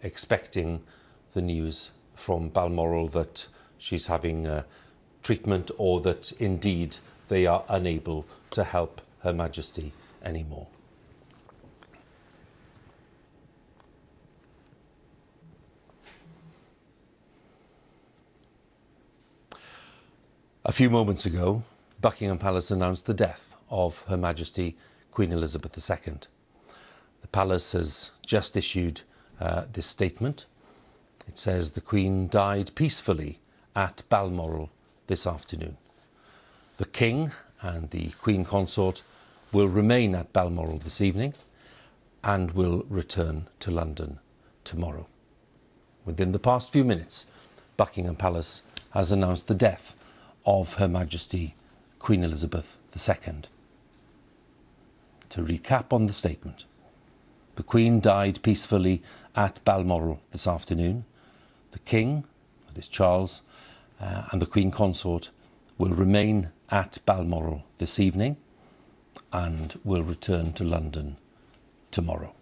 Expecting the news from Balmoral that she's having treatment or that indeed they are unable to help Her Majesty anymore. A few moments ago, Buckingham Palace announced the death of Her Majesty Queen Elizabeth II. The Palace has just issued this statement. It says the Queen died peacefully at Balmoral this afternoon. The King and the Queen Consort will remain at Balmoral this evening and will return to London tomorrow. Within the past few minutes, Buckingham Palace has announced the death of Her Majesty Queen Elizabeth II. To recap on the statement, the Queen died peacefully at Balmoral this afternoon. The King, that is Charles, and the Queen Consort will remain at Balmoral this evening and will return to London tomorrow.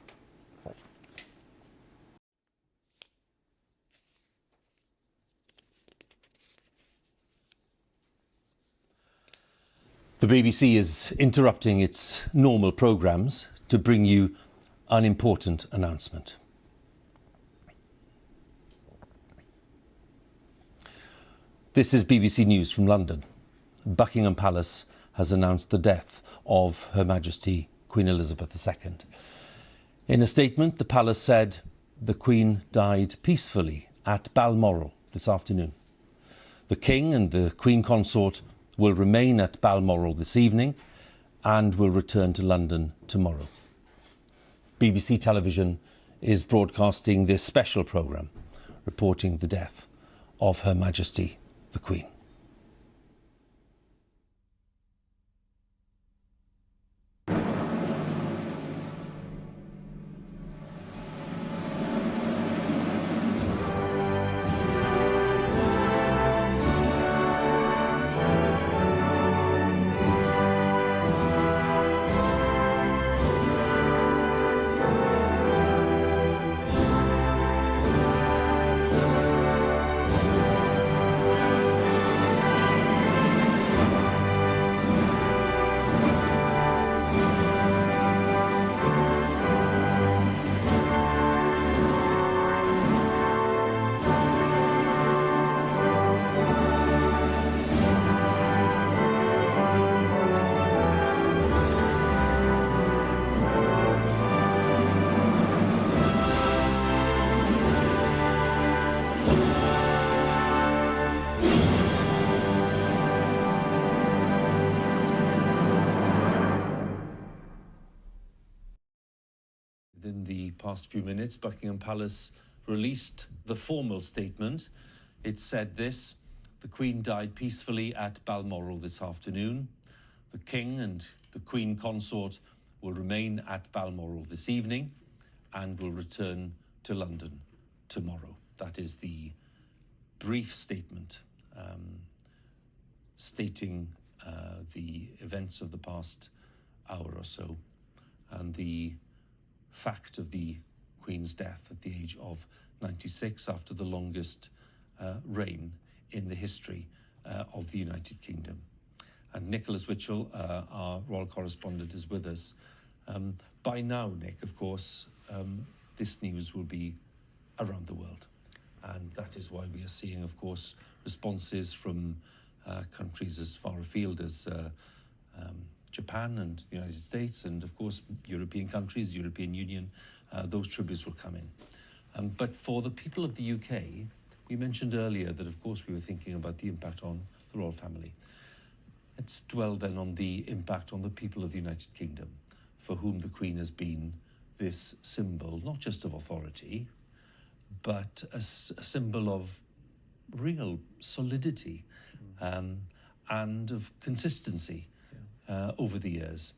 The BBC is interrupting its normal programmes to bring you an important announcement. This is BBC News from London. Buckingham Palace has announced the death of Her Majesty Queen Elizabeth II. In a statement, the Palace said the Queen died peacefully at Balmoral this afternoon. The King and the Queen Consort will remain at Balmoral this evening and will return to London tomorrow. BBC Television is broadcasting this special programme reporting the death of Her Majesty the Queen. Within the past few minutes, Buckingham Palace released the formal statement. It said this: the Queen died peacefully at Balmoral this afternoon. The King and the Queen Consort will remain at Balmoral this evening and will return to London tomorrow. That is the brief statement stating the events of the past hour or so and the fact of the Queen's death at the age of 96 after the longest reign in the history of the United Kingdom. And Nicholas Witchell, our royal correspondent, is with us. By now, Nick, of course, this news will be around the world. And that is why we are seeing, of course, responses from countries as far afield as Japan and the United States, and of course European countries, the European Union. Those tributes will come in. But for the people of the UK, we mentioned earlier that of course we were thinking about the impact on the royal family. Let's dwell then on the impact on the people of the United Kingdom, for whom the Queen has been this symbol, not just of authority, but a symbol of real solidity and of consistency over the years.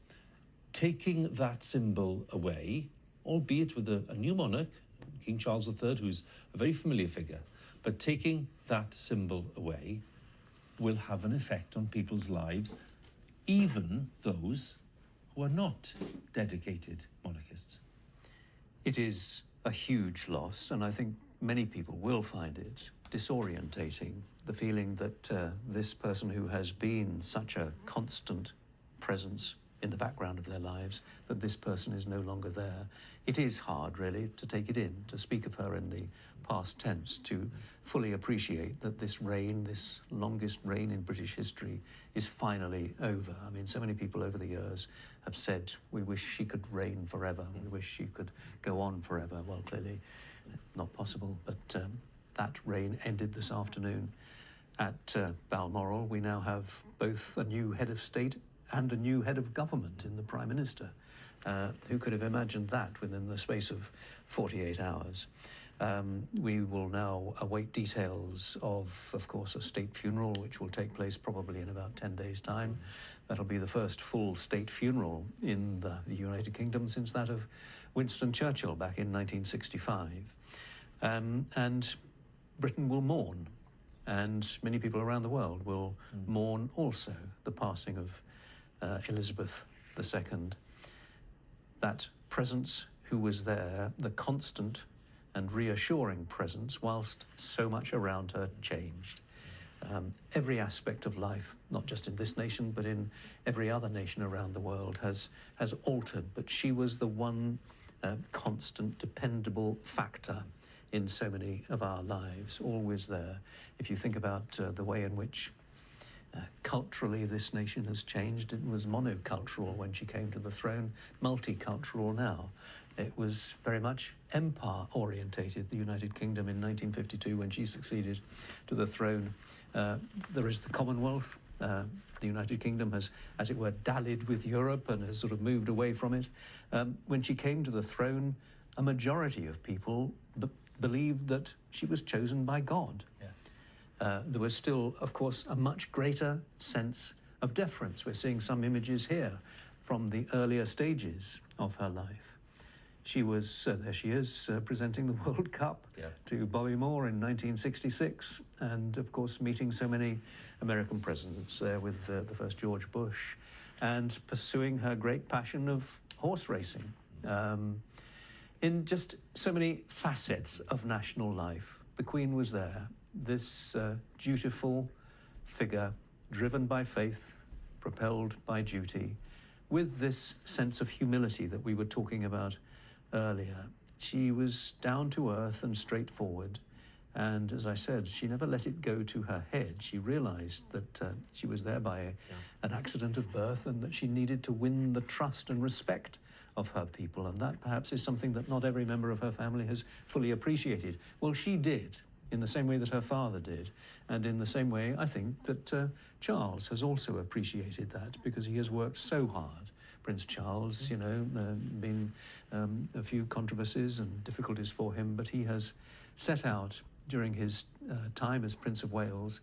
Taking that symbol away, albeit with a new monarch, King Charles III, who's a very familiar figure, but taking that symbol away will have an effect on people's lives, even those who are not dedicated monarchists. It is a huge loss, and I think many people will find it disorientating, the feeling that this person who has been such a constant presence in the background of their lives, that this person is no longer there. It is hard, really, to take it in, to speak of her in the past tense, to fully appreciate that this reign, this longest reign in British history, is finally over. I mean, so many people over the years have said, we wish she could reign forever, we wish she could go on forever. Well, clearly not possible, but that reign ended this afternoon at Balmoral. We now have both a new head of state and a new head of government in the Prime Minister. Who could have imagined that within the space of 48 hours? We will now await details of course, a state funeral, which will take place probably in about 10 days' time. That'll be the first full state funeral in the United Kingdom since that of Winston Churchill back in 1965. And Britain will mourn, and many people around the world will mourn also the passing of Elizabeth II. That presence who was there, the constant and reassuring presence, whilst so much around her changed. Every aspect of life, not just in this nation, but in every other nation around the world, has altered, but she was the one constant, dependable factor in so many of our lives, always there. If you think about the way in which culturally this nation has changed, it was monocultural when she came to the throne, multicultural now. It was very much empire-orientated, the United Kingdom in 1952 when she succeeded to the throne. There is the Commonwealth. The United Kingdom has, as it were, dallied with Europe and has sort of moved away from it. When she came to the throne, a majority of people believed that she was chosen by God. Yeah. There was still, of course, a much greater sense of deference. We're seeing some images here from the earlier stages of her life. She was, there she is, presenting the World Cup to Bobby Moore in 1966, and of course meeting so many American presidents there with the first George Bush, and pursuing her great passion of horse racing. In just so many facets of national life, the Queen was there, this dutiful figure, driven by faith, propelled by duty, with this sense of humility that we were talking about earlier. She was down to earth and straightforward, and as I said, she never let it go to her head. She realized that she was there by an accident of birth, and that she needed to win the trust and respect of her people, and that perhaps is something that not every member of her family has fully appreciated. Well, she did, in the same way that her father did, and in the same way I think that Charles has also appreciated that, because he has worked so hard. Prince Charles, you know, been a few controversies and difficulties for him, but he has set out during his time as Prince of Wales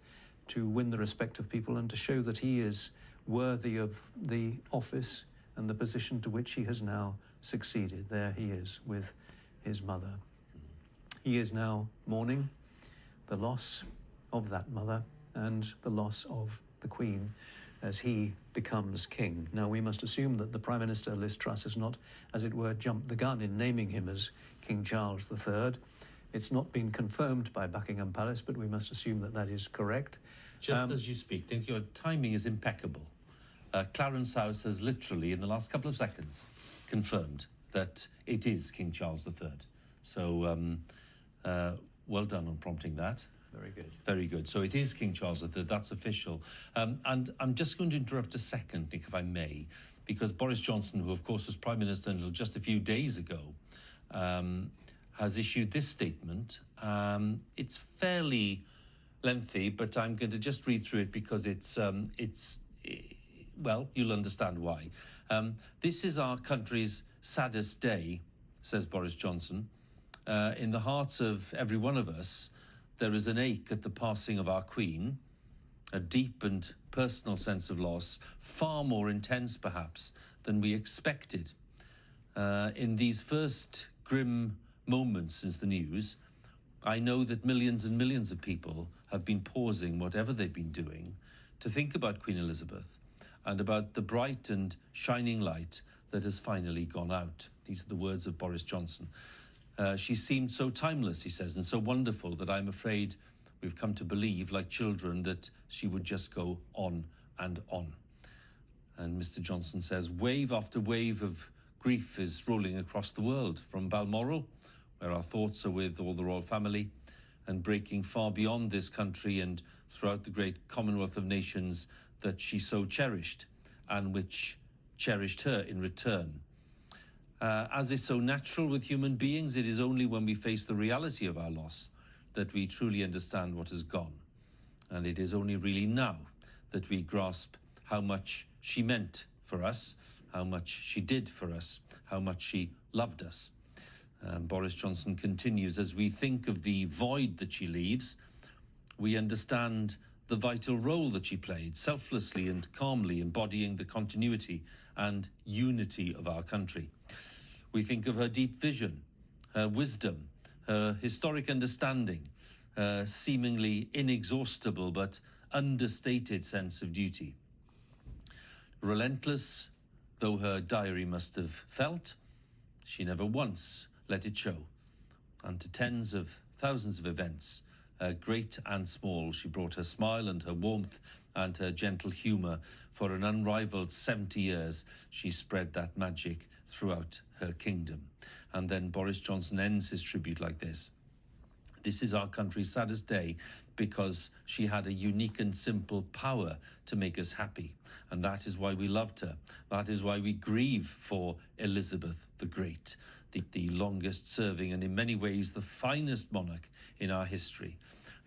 to win the respect of people and to show that he is worthy of the office and the position to which he has now succeeded. There he is with his mother. He is now mourning the loss of that mother and the loss of the Queen as he becomes king. Now, we must assume that the Prime Minister, Liz Truss, has not, as it were, jumped the gun in naming him as King Charles III. It's not been confirmed by Buckingham Palace, but we must assume that that is correct. Just as you speak, think your timing is impeccable. Clarence House has literally, in the last couple of seconds, confirmed that it is King Charles III. So, well done on prompting that. Very good. Very good. So it is King Charles III, that's official. And I'm just going to interrupt a second, Nick, if I may, because Boris Johnson, who of course was Prime Minister until just a few days ago, has issued this statement. It's fairly lengthy, but I'm going to just read through it because well, you'll understand why. This is our country's saddest day, says Boris Johnson. In the hearts of every one of us, there is an ache at the passing of our Queen, a deep and personal sense of loss, far more intense perhaps than we expected. In these first grim moments since the news, I know that millions and millions of people have been pausing whatever they've been doing to think about Queen Elizabeth and about the bright and shining light that has finally gone out. These are the words of Boris Johnson. She seemed so timeless, he says, and so wonderful that I'm afraid we've come to believe, like children, that she would just go on and on. And Mr. Johnson says, wave after wave of grief is rolling across the world, from Balmoral, where our thoughts are with all the royal family, and breaking far beyond this country and throughout the great Commonwealth of Nations that she so cherished, and which cherished her in return. As is so natural with human beings, it is only when we face the reality of our loss that we truly understand what has gone. And it is only really now that we grasp how much she meant for us, how much she did for us, how much she loved us. Boris Johnson continues, as we think of the void that she leaves, we understand the vital role that she played, selflessly and calmly embodying the continuity and unity of our country. We think of her deep vision, her wisdom, her historic understanding, her seemingly inexhaustible but understated sense of duty. Relentless though her diary must have felt, she never once let it show. And to tens of thousands of events, great and small, she brought her smile and her warmth and her gentle humour. For an unrivalled 70 years, she spread that magic throughout her kingdom. And then Boris Johnson ends his tribute like this. This is our country's saddest day because she had a unique and simple power to make us happy. And that is why we loved her. That is why we grieve for Elizabeth the Great, the longest serving and in many ways the finest monarch in our history.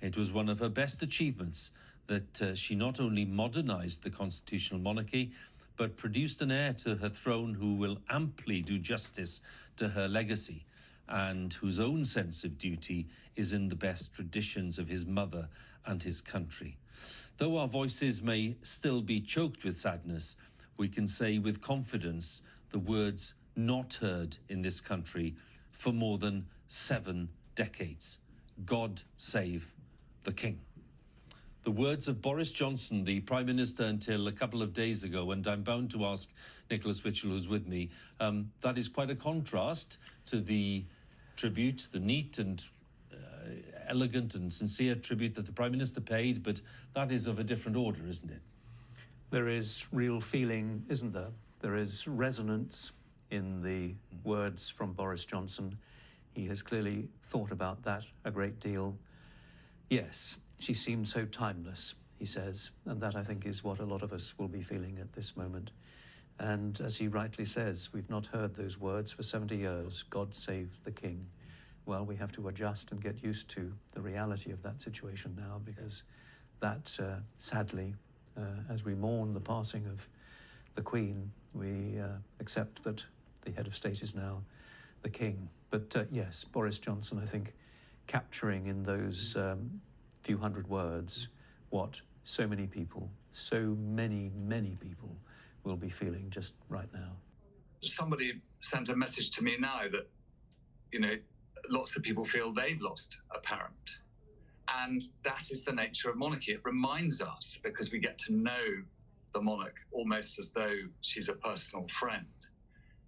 It was one of her best achievements that she not only modernized the constitutional monarchy, but produced an heir to her throne who will amply do justice to her legacy and whose own sense of duty is in the best traditions of his mother and his country. Though our voices may still be choked with sadness, we can say with confidence the words not heard in this country for more than 7 decades. God save the King. The words of Boris Johnson, the Prime Minister until a couple of days ago, and I'm bound to ask Nicholas Witchell, who's with me, that is quite a contrast to the tribute, the neat and elegant and sincere tribute that the Prime Minister paid, but that is of a different order, isn't it? There is real feeling, isn't there? There is resonance in the words from Boris Johnson. He has clearly thought about that a great deal. Yes, she seemed so timeless, he says, and that I think is what a lot of us will be feeling at this moment. And as he rightly says, we've not heard those words for 70 years, God save the King. Well, we have to adjust and get used to the reality of that situation now, because that, sadly, as we mourn the passing of the Queen, we accept that the head of state is now the King. But yes, Boris Johnson, I think, capturing in those few hundred words what so many people, so many people will be feeling just right now. Somebody sent a message to me now that, you know, lots of people feel they've lost a parent. And that is the nature of monarchy. It reminds us, because we get to know the monarch almost as though she's a personal friend.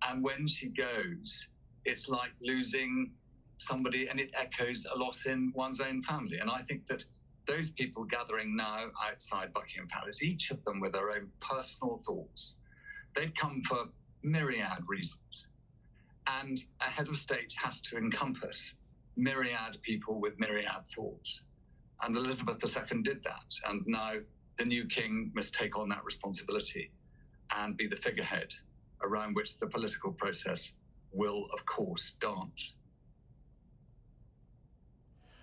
And when she goes, it's like losing somebody, and it echoes a loss in one's own family. And I think that those people gathering now outside Buckingham Palace, each of them with their own personal thoughts, they've come for myriad reasons. And a head of state has to encompass myriad people with myriad thoughts. And Elizabeth II did that. And now the new king must take on that responsibility and be the figurehead around which the political process will, of course, dance.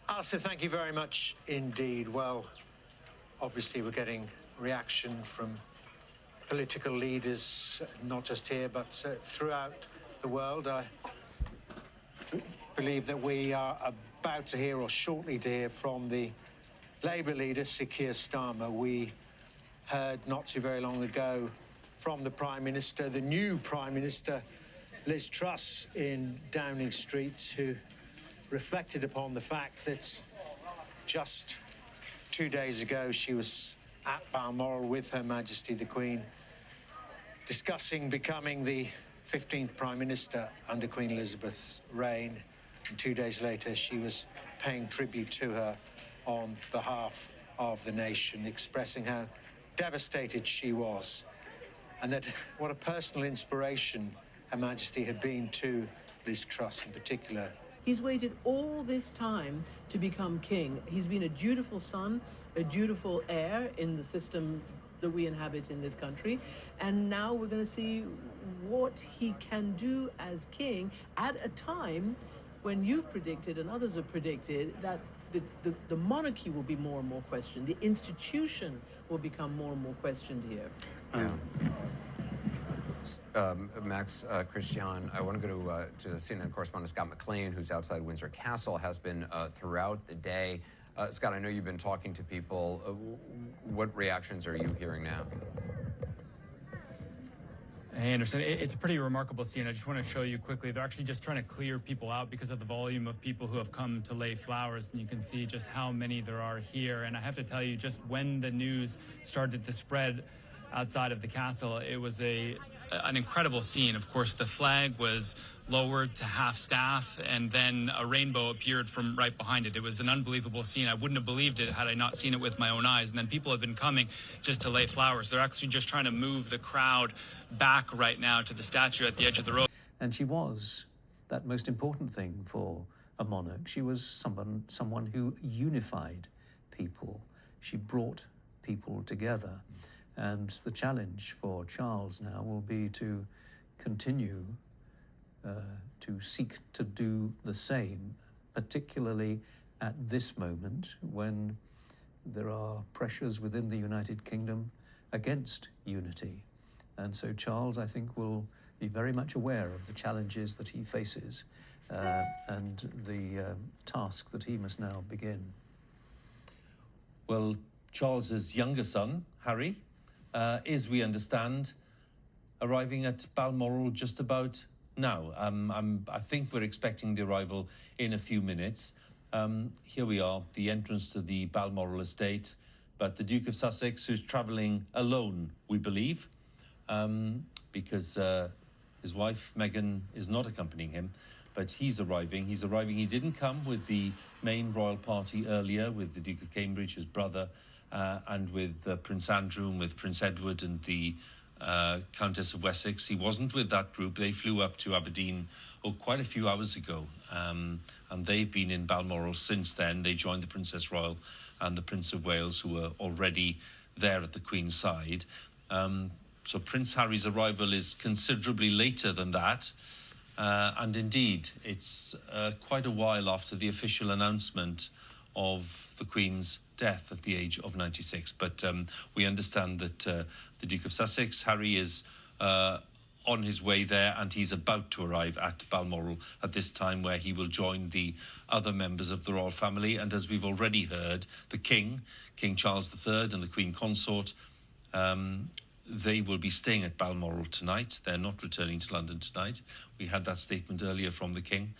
Alistair, thank you very much indeed. Well, obviously we're getting reaction from political leaders, not just here, but throughout the world. I believe that we are about to hear, or shortly to hear, from the Labour leader, Sir Keir Starmer. We heard not too very long ago from the Prime Minister, the new Prime Minister, Liz Truss, in Downing Street, who reflected upon the fact that just 2 days ago she was at Balmoral with Her Majesty the Queen, discussing becoming the 15th Prime Minister under Queen Elizabeth's reign. And 2 days later, she was paying tribute to her on behalf of the nation, expressing how devastated she was, and that what a personal inspiration Her Majesty had been to Liz Truss in particular. He's waited all this time to become king. He's been a dutiful son, a dutiful heir in the system that we inhabit in this country, and now we're going to see what he can do as king at a time when you've predicted and others have predicted that the monarchy will be more and more questioned. The institution will become more and more questioned here. Max, Christian, I want to go to CNN correspondent Scott McLean, who's outside Windsor Castle, has been throughout the day. Scott, I know you've been talking to people. What reactions are you hearing now? Hey, Anderson, it's a pretty remarkable scene. I just want to show you quickly. They're actually just trying to clear people out because of the volume of people who have come to lay flowers, and you can see just how many there are here. And I have to tell you, just when the news started to spread outside of the castle, it was an incredible scene. Of course, the flag was lowered to half staff, and then a rainbow appeared from right behind it. It was an unbelievable scene. I wouldn't have believed it had I not seen it with my own eyes. And then people have been coming just to lay flowers. They're actually just trying to move the crowd back right now to the statue at the edge of the road. And she was that most important thing for a monarch. She was someone who unified people. She brought people together. And the challenge for Charles now will be to continue to seek to do the same, particularly at this moment when there are pressures within the United Kingdom against unity. And so Charles, I think, will be very much aware of the challenges that he faces and the task that he must now begin. Well, Charles's younger son, Harry, is, we understand, arriving at Balmoral just about now. I think we're expecting the arrival in a few minutes. Here we are, the entrance to the Balmoral estate, but the Duke of Sussex, who's travelling alone, we believe, because his wife, Meghan, is not accompanying him, but he's arriving. He didn't come with the main royal party earlier, with the Duke of Cambridge, his brother, and with Prince Andrew and with Prince Edward and the Countess of Wessex. He wasn't with that group. They flew up to Aberdeen quite a few hours ago, and they've been in Balmoral since then. They joined the Princess Royal and the Prince of Wales, who were already there at the Queen's side. So Prince Harry's arrival is considerably later than that. And indeed, it's quite a while after the official announcement of the Queen's death at the age of 96. But we understand that the Duke of Sussex, Harry, is on his way there, and he's about to arrive at Balmoral at this time, where he will join the other members of the royal family. And as we've already heard, the King Charles III and the Queen Consort, they will be staying at Balmoral tonight. They're not returning to London tonight. We had that statement earlier from the King.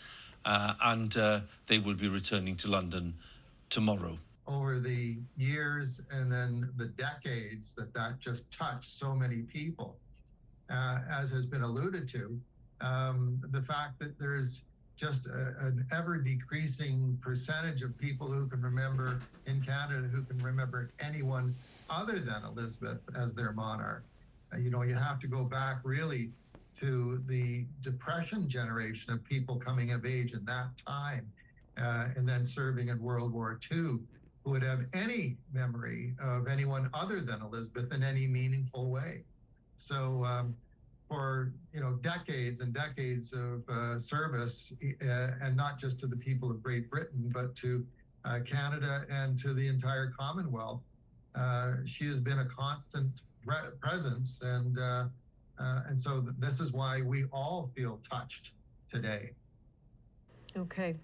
And they will be returning to London tomorrow. Over the years and then the decades that just touched so many people, as has been alluded to, the fact that there's just an ever-decreasing percentage of people who can remember in Canada, who can remember anyone other than Elizabeth as their monarch. You have to go back really to the Depression generation of people coming of age in that time, and then serving in World War II, who would have any memory of anyone other than Elizabeth in any meaningful way. So for decades and decades of service, and not just to the people of Great Britain, but to Canada and to the entire Commonwealth, she has been a constant presence, and so this is why we all feel touched today. Okay.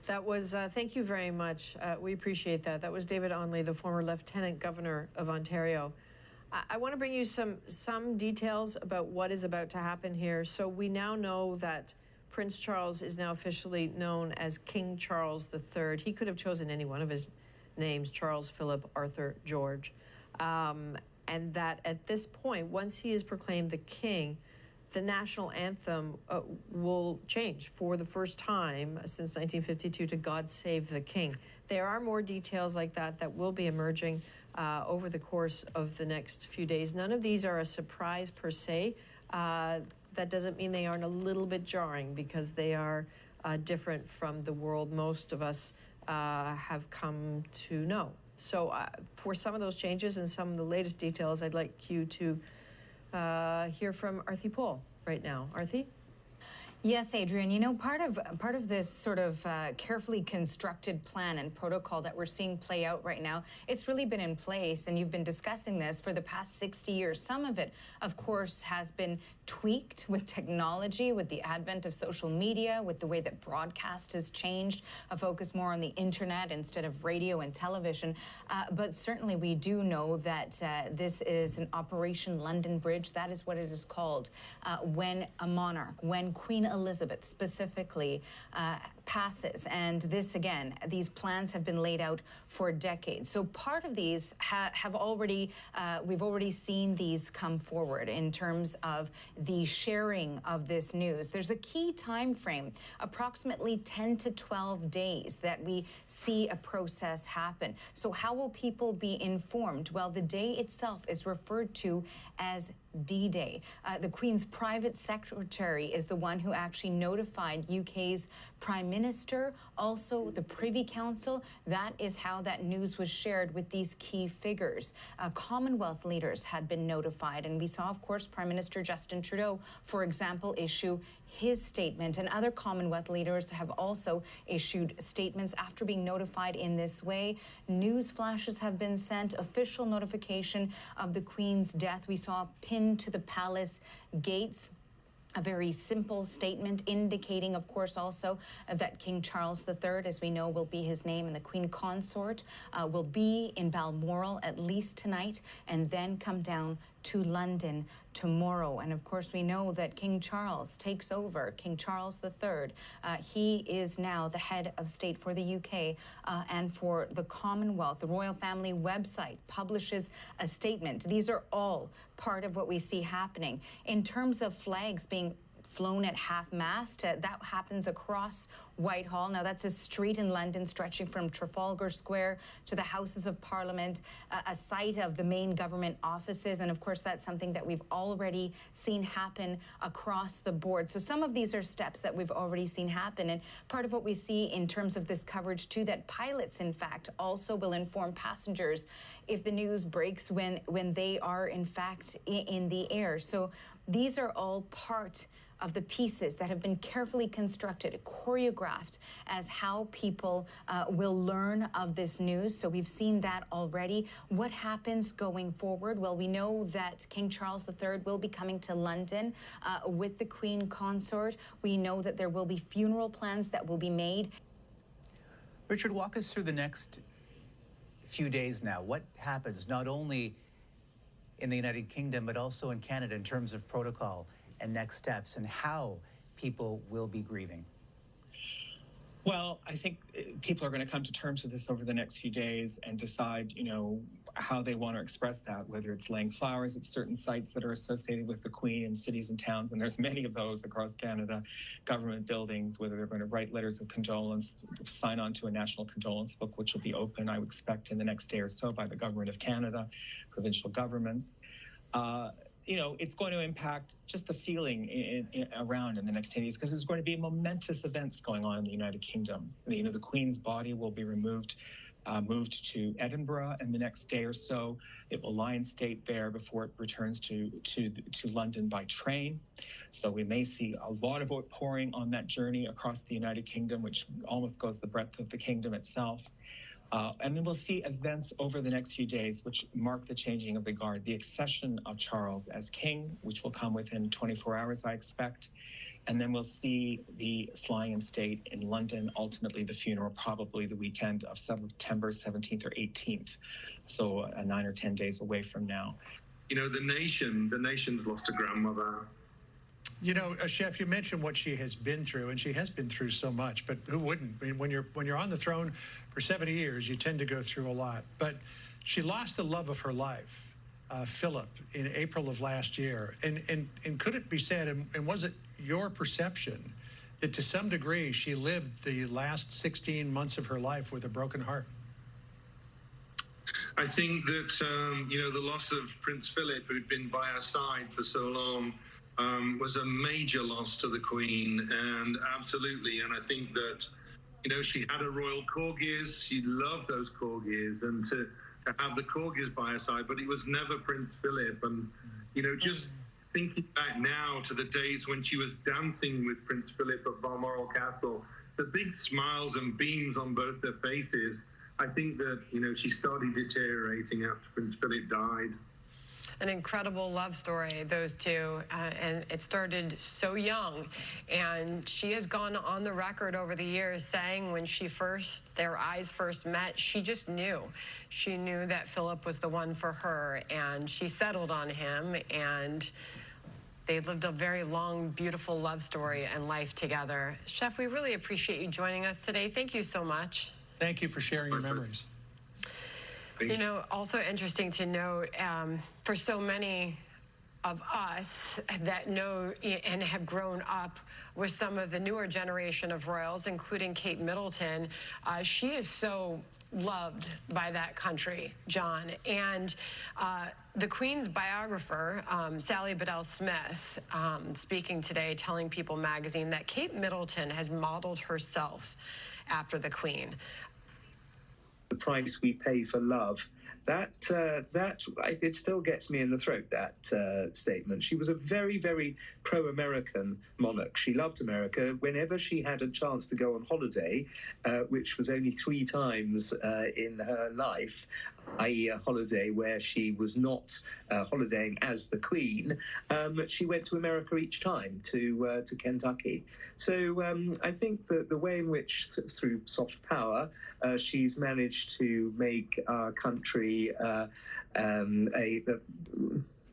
That was, thank you very much. We appreciate that. That was David Onley, the former Lieutenant Governor of Ontario. I want to bring you some details about what is about to happen here. So we now know that Prince Charles is now officially known as King Charles III. He could have chosen any one of his names, Charles, Philip, Arthur, George. And that at this point, once he is proclaimed the king, the national anthem will change for the first time since 1952 to God Save the King. There are more details like that will be emerging over the course of the next few days. None of these are a surprise per se. That doesn't mean they aren't a little bit jarring, because they are different from the world most of us have come to know. So for some of those changes and some of the latest details, I'd like you to hear from Arthi Paul right now. Arthi? Yes, Adrian, you know, part of this sort of carefully constructed plan and protocol that we're seeing play out right now, it's really been in place, and you've been discussing this for the past 60 years. Some of it, of course, has been tweaked with technology, with the advent of social media, with the way that broadcast has changed, a focus more on the internet instead of radio and television. But certainly we do know that this is an Operation London Bridge. That is what it is called. When a monarch, when Queen Elizabeth specifically passes. And this, again, these plans have been laid out for decades. So part of these have already, we've already seen these come forward in terms of the sharing of this news. There's a key time frame, approximately 10 to 12 days, that we see a process happen. So how will people be informed? Well, the day itself is referred to as D-Day. The Queen's private secretary is the one who actually notified UK's Prime Minister, also the Privy Council. That is how that news was shared with these key figures. Commonwealth leaders had been notified, and we saw, of course, Prime Minister Justin Trudeau, for example, issue his statement, and other Commonwealth leaders have also issued statements after being notified in this way. News flashes have been sent, official notification of the Queen's death. We saw pinned to the palace gates a very simple statement indicating, of course, also that King Charles III, as we know, will be his name, and the Queen Consort will be in Balmoral at least tonight, and then come down to London tomorrow. And of course, we know that King Charles takes over, King Charles III. He is now the head of state for the UK and for the Commonwealth. The royal family website publishes a statement. These are all part of what we see happening. In terms of flags being flown at half-mast, that happens across Whitehall. Now, that's a street in London stretching from Trafalgar Square to the Houses of Parliament, a site of the main government offices. And of course, that's something that we've already seen happen across the board. So some of these are steps that we've already seen happen. And part of what we see in terms of this coverage too, that pilots, in fact, also will inform passengers if the news breaks when they are, in fact, in the air. So these are all part of the pieces that have been carefully constructed, choreographed as how people will learn of this news. So we've seen that already. What happens going forward? Well, we know that King Charles III will be coming to London with the Queen Consort. We know that there will be funeral plans that will be made. Richard, walk us through the next few days now. What happens not only in the United Kingdom, but also in Canada in terms of protocol and next steps, and how people will be grieving? Well, I think people are going to come to terms with this over the next few days and decide, you know, how they want to express that, whether it's laying flowers at certain sites that are associated with the Queen in cities and towns, and there's many of those across Canada, government buildings, whether they're going to write letters of condolence, sign on to a national condolence book, which will be open, I would expect, in the next day or so by the Government of Canada, provincial governments. You know, it's going to impact just the feeling around in the next 10 years, because there's going to be momentous events going on in the United Kingdom. You know, the Queen's body will be moved to Edinburgh in the next day or so. It will lie in state there before it returns to London by train. So we may see a lot of outpouring on that journey across the United Kingdom, which almost goes the breadth of the kingdom itself. And then we'll see events over the next few days which mark the changing of the guard, the accession of Charles as king, which will come within 24 hours, I expect. And then we'll see the flying in state in London, ultimately the funeral, probably the weekend of September 17th or 18th. So 9 or 10 days away from now. You know, the nation's lost a grandmother. You know, Chef, you mentioned what she has been through, and she has been through so much, but who wouldn't? I mean, when you're on the throne for 70 years, you tend to go through a lot. But she lost the love of her life Philip in April of last year. And could it be said, and was it your perception, that to some degree she lived the last 16 months of her life with a broken heart? I think that, the loss of Prince Philip, who'd been by our side for so long, was a major loss to the Queen, and absolutely. And I think that, she had her royal corgis. She loved those corgis, and to have the corgis by her side, but it was never Prince Philip. And, just thinking back now to the days when she was dancing with Prince Philip at Balmoral Castle, the big smiles and beams on both their faces, I think that, she started deteriorating after Prince Philip died. An incredible love story, those two, and it started so young. And she has gone on the record over the years saying when their eyes first met, she just knew. She knew that Philip was the one for her, and she settled on him, and they lived a very long, beautiful love story and life together. Chef, we really appreciate you joining us today. Thank you so much. Thank you for sharing your memories. Also interesting to note, for so many of us that know and have grown up with some of the newer generation of royals, including Kate Middleton, she is so loved by that country, John. And the Queen's biographer, Sally Bedell Smith, speaking today, telling People magazine that Kate Middleton has modeled herself after the Queen. The price we pay for love, that it still gets me in the throat, that statement. She was a very, very pro-American monarch. She loved America. Whenever she had a chance to go on holiday, which was only 3 times in her life, i.e. a holiday where she was not holidaying as the Queen, she went to America each time, to Kentucky. So I think that the way in which, through soft power, she's managed to make our country a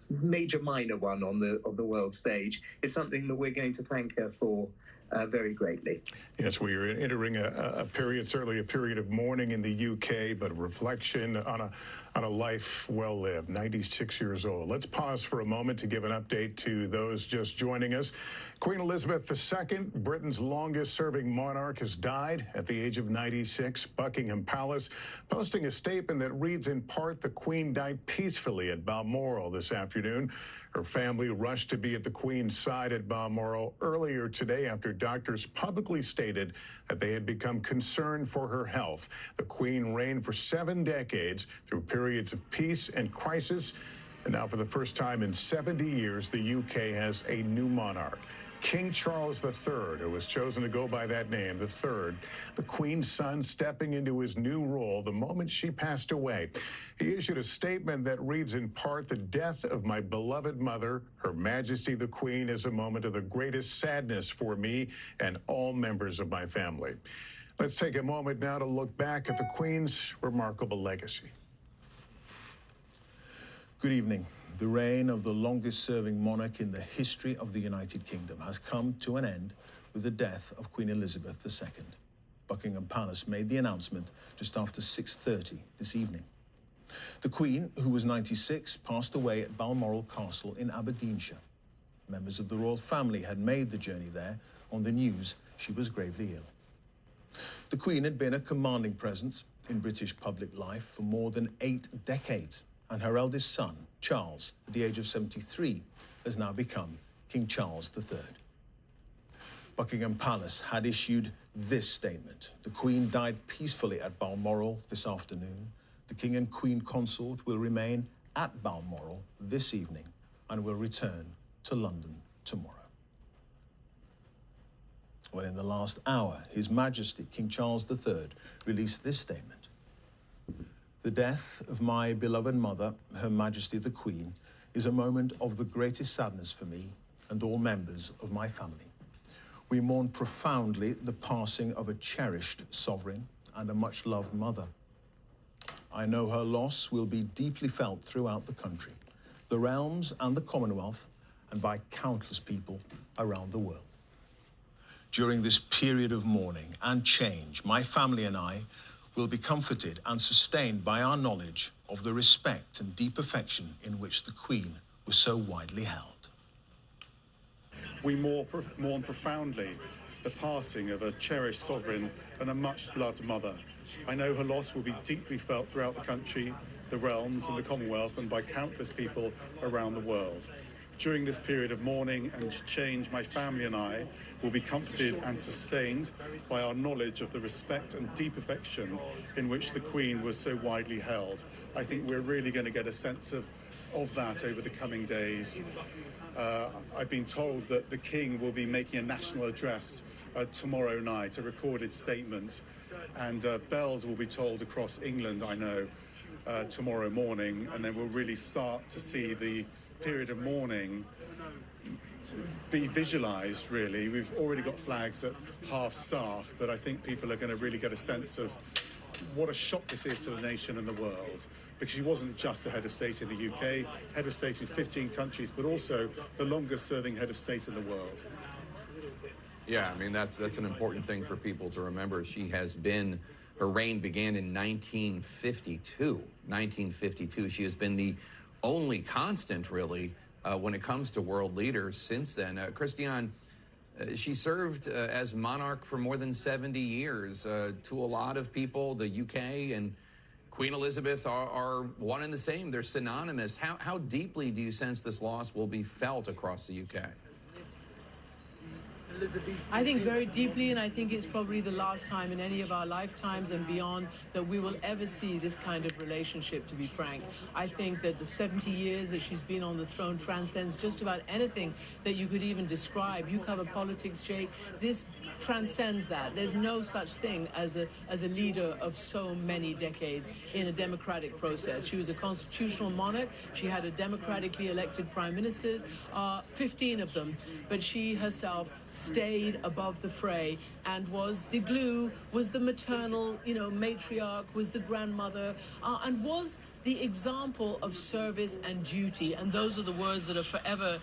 major minor one on the world stage is something that we're going to thank her for very greatly. Yes, we are entering a period, certainly a period of mourning in the UK, but a reflection on a life well lived, 96 years old. Let's pause for a moment to give an update to those just joining us. Queen Elizabeth II, Britain's longest-serving monarch, has died at the age of 96. Buckingham Palace posting a statement that reads in part, "The Queen died peacefully at Balmoral this afternoon." Her family rushed to be at the Queen's side at Balmoral earlier today after doctors publicly stated that they had become concerned for her health. The Queen reigned for 7 decades through periods of peace and crisis. And now, for the first time in 70 years, the UK has a new monarch. King Charles III, who was chosen to go by that name, the third, the Queen's son, stepping into his new role the moment she passed away. He issued a statement that reads in part, "The death of my beloved mother, Her Majesty the Queen, is a moment of the greatest sadness for me and all members of my family." Let's take a moment now to look back at the Queen's remarkable legacy. Good evening. The reign of the longest-serving monarch in the history of the United Kingdom has come to an end with the death of Queen Elizabeth II. Buckingham Palace made the announcement just after 6:30 this evening. The Queen, who was 96, passed away at Balmoral Castle in Aberdeenshire. Members of the royal family had made the journey there on the news she was gravely ill. The Queen had been a commanding presence in British public life for more than 8 decades, and her eldest son, Charles, at the age of 73, has now become King Charles III. Buckingham Palace had issued this statement. The Queen died peacefully at Balmoral this afternoon. The King and Queen Consort will remain at Balmoral this evening and will return to London tomorrow. Well, in the last hour, His Majesty King Charles III released this statement. "The death of my beloved mother, Her Majesty the Queen, is a moment of the greatest sadness for me and all members of my family. We mourn profoundly the passing of a cherished sovereign and a much-loved mother. I know her loss will be deeply felt throughout the country, the realms and the Commonwealth, and by countless people around the world. During this period of mourning and change, my family and I will be comforted and sustained by our knowledge of the respect and deep affection in which the Queen was so widely held. We mourn profoundly the passing of a cherished sovereign and a much-loved mother. I know her loss will be deeply felt throughout the country, the realms and the Commonwealth, and by countless people around the world. During this period of mourning and change, my family and I will be comforted and sustained by our knowledge of the respect and deep affection in which the Queen was so widely held. I think we're really going to get a sense of that over the coming days. I've been told that the King will be making a national address tomorrow night, a recorded statement, and bells will be tolled across England, I know, tomorrow morning, and then we'll really start to see the period of mourning be visualised, really. We've already got flags at half-staff, but I think people are going to really get a sense of what a shock this is to the nation and the world, because she wasn't just a head of state in the UK, head of state in 15 countries, but also the longest-serving head of state in the world. Yeah, I mean, that's an important thing for people to remember. She has been, her reign began in 1952. 1952. She has been the only constant, really, when it comes to world leaders since then. Christian, she served as monarch for more than 70 years. To a lot of people, the UK and Queen Elizabeth are one and the same. They're synonymous. How deeply do you sense this loss will be felt across the UK? I think very deeply, and I think it's probably the last time in any of our lifetimes and beyond that we will ever see this kind of relationship, to be frank. I think that the 70 years that she's been on the throne transcends just about anything that you could even describe. You cover politics, Jake. This transcends that. There's no such thing as a leader of so many decades in a democratic process. She was a constitutional monarch. She had a democratically elected prime ministers, 15 of them, but she herself stayed above the fray and was the glue, was the maternal, matriarch, was the grandmother, and was the example of service and duty. And those are the words that are forever,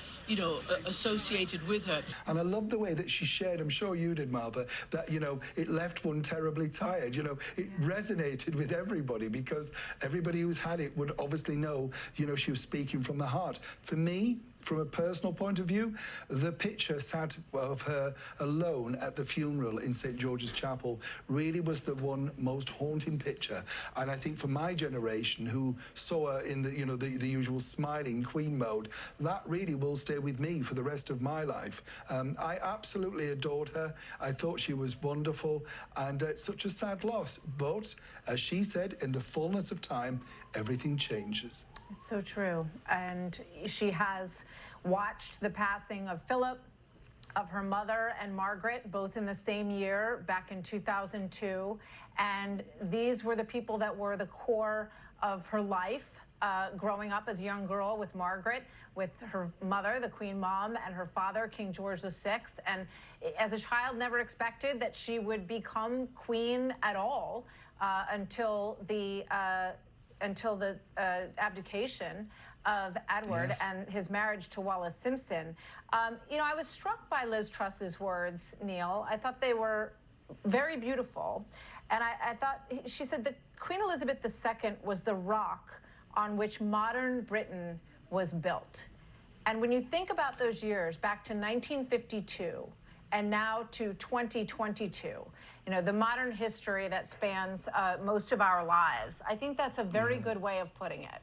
associated with her. And I love the way that she shared, I'm sure you did, Martha, that, it left one terribly tired. It resonated with everybody because everybody who's had it would obviously know, she was speaking from the heart. For me, from a personal point of view, the picture sat of her alone at the funeral in St. George's Chapel really was the one most haunting picture. And I think for my generation who saw her in the usual smiling Queen mode, that really will stay with me for the rest of my life. I absolutely adored her. I thought she was wonderful, and it's such a sad loss. But as she said, in the fullness of time, everything changes. It's so true. And she has watched the passing of Philip, of her mother and Margaret, both in the same year, back in 2002. And these were the people that were the core of her life, growing up as a young girl with Margaret, with her mother, the Queen Mom, and her father, King George VI. And as a child, never expected that she would become queen at all until the abdication of Edward and his marriage to Wallis Simpson. I was struck by Liz Truss's words, Neil. I thought they were very beautiful. And I thought, she said that Queen Elizabeth II was the rock on which modern Britain was built. And when you think about those years, back to 1952, and now to 2022, the modern history that spans most of our lives. I think that's a very good way of putting it.